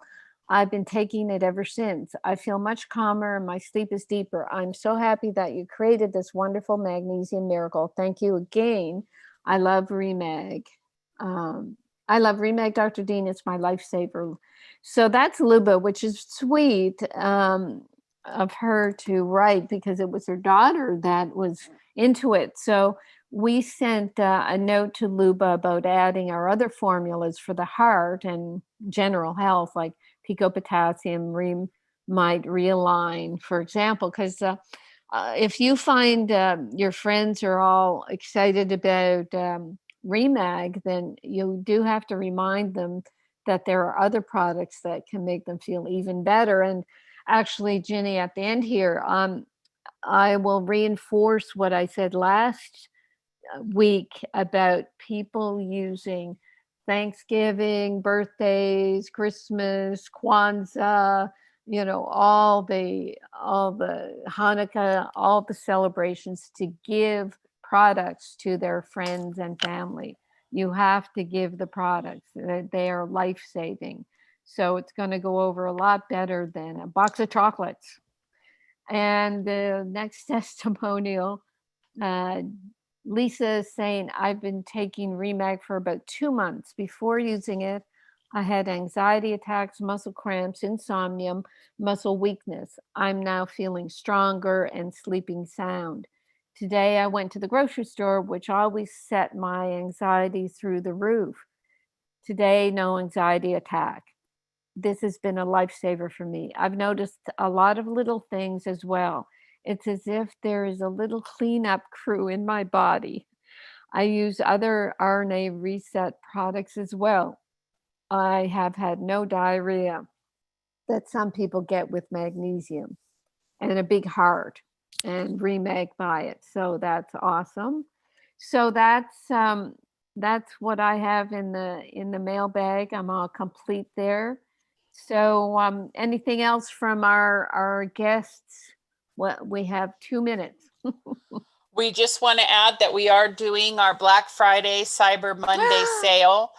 I've been taking it ever since. I feel much calmer and my sleep is deeper. I'm so happy that you created this wonderful magnesium miracle. Thank you again. I love Remag. I love Remag, Dr. Dean. It's my lifesaver. So that's Luba, which is sweet. of her to write because it was her daughter that was into it. So we sent a note to Luba about adding our other formulas for the heart and general health, like Pico Potassium, might realign, for example, because if you find your friends are all excited about Remag, then you do have to remind them that there are other products that can make them feel even better. And actually, Ginny, at the end here, I will reinforce what I said last week about people using Thanksgiving, birthdays, Christmas, Kwanzaa, all the Hanukkah, all the celebrations to give products to their friends and family. You have to give the products. They are life-saving. So it's going to go over a lot better than a box of chocolates. And the next testimonial, Lisa is saying, I've been taking Remag for about 2 months. Before using it, I had anxiety attacks, muscle cramps, insomnia, muscle weakness. I'm now feeling stronger and sleeping sound. Today, I went to the grocery store, which always set my anxiety through the roof. Today, no anxiety attack. This has been a lifesaver for me. I've noticed a lot of little things as well. It's as if there is a little cleanup crew in my body. I use other RNA reset products as well. I have had no diarrhea that some people get with magnesium, and a big heart, and Remag by it. So that's awesome. So that's what I have in the mailbag. I'm all complete there. So anything else from our guests? Well, we have 2 minutes. We just want to add that we are doing our Black Friday, Cyber Monday sale.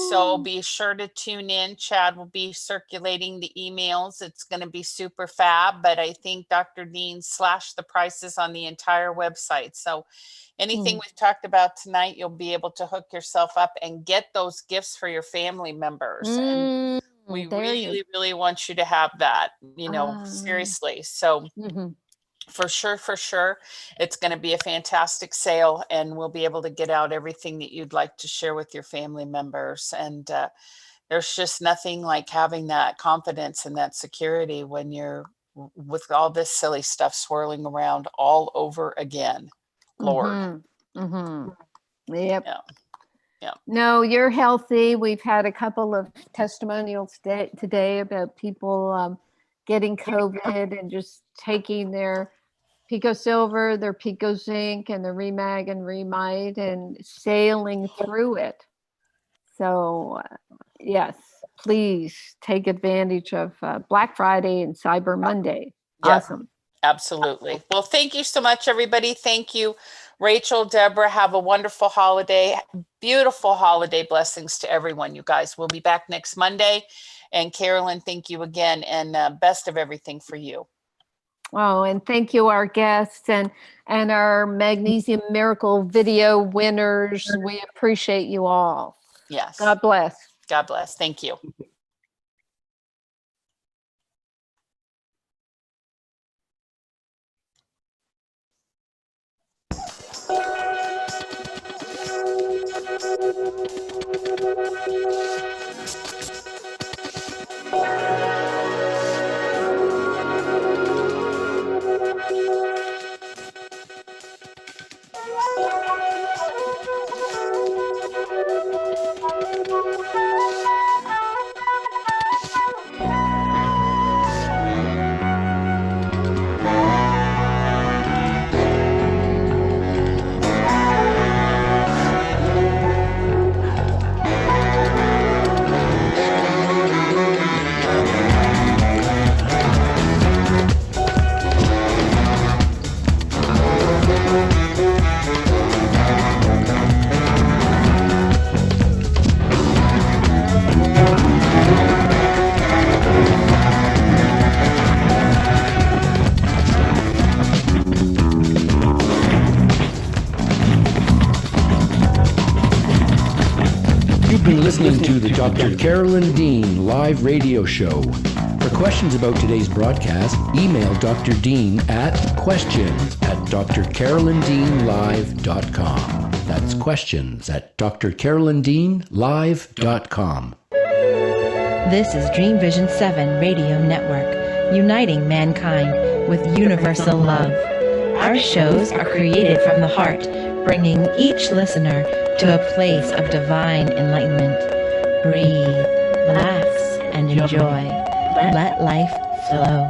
So be sure to tune in. Chad will be circulating the emails. It's going to be super fab, but I think Dr. Dean slashed the prices on the entire website. So anything we've talked about tonight, you'll be able to hook yourself up and get those gifts for your family members. And we really want you to have that, seriously. So for sure, it's going to be a fantastic sale, and we'll be able to get out everything that you'd like to share with your family members. And there's just nothing like having that confidence and that security when you're with all this silly stuff swirling around all over again. Lord. Yep. Yeah. No, you're healthy. We've had a couple of testimonials today about people getting COVID and just taking their Pico Silver, their Pico Zinc, and the Remag and Remite and sailing through it. So yes, please take advantage of Black Friday and Cyber Monday. Yep. Awesome. Absolutely. Well, thank you so much, everybody. Thank you, Rachel, Deborah. Have a wonderful holiday. Beautiful holiday blessings to everyone, you guys. We'll be back next Monday. And Carolyn, thank you again, and best of everything for you. Oh, and thank you, our guests and our Magnesium Miracle video winners. We appreciate you all. Yes. God bless. God bless. Thank you. You've been listening to the Dr. Carolyn Dean live radio show. For questions about today's broadcast, email Dr. Dean at questions@drcarolyndeanlive.com. That's questions@drcarolyndeanlive.com. This is Dream Vision 7 Radio Network, uniting mankind with universal love. Our shows are created from the heart, bringing each listener to a place of divine enlightenment. Breathe, relax, and enjoy. Let life flow.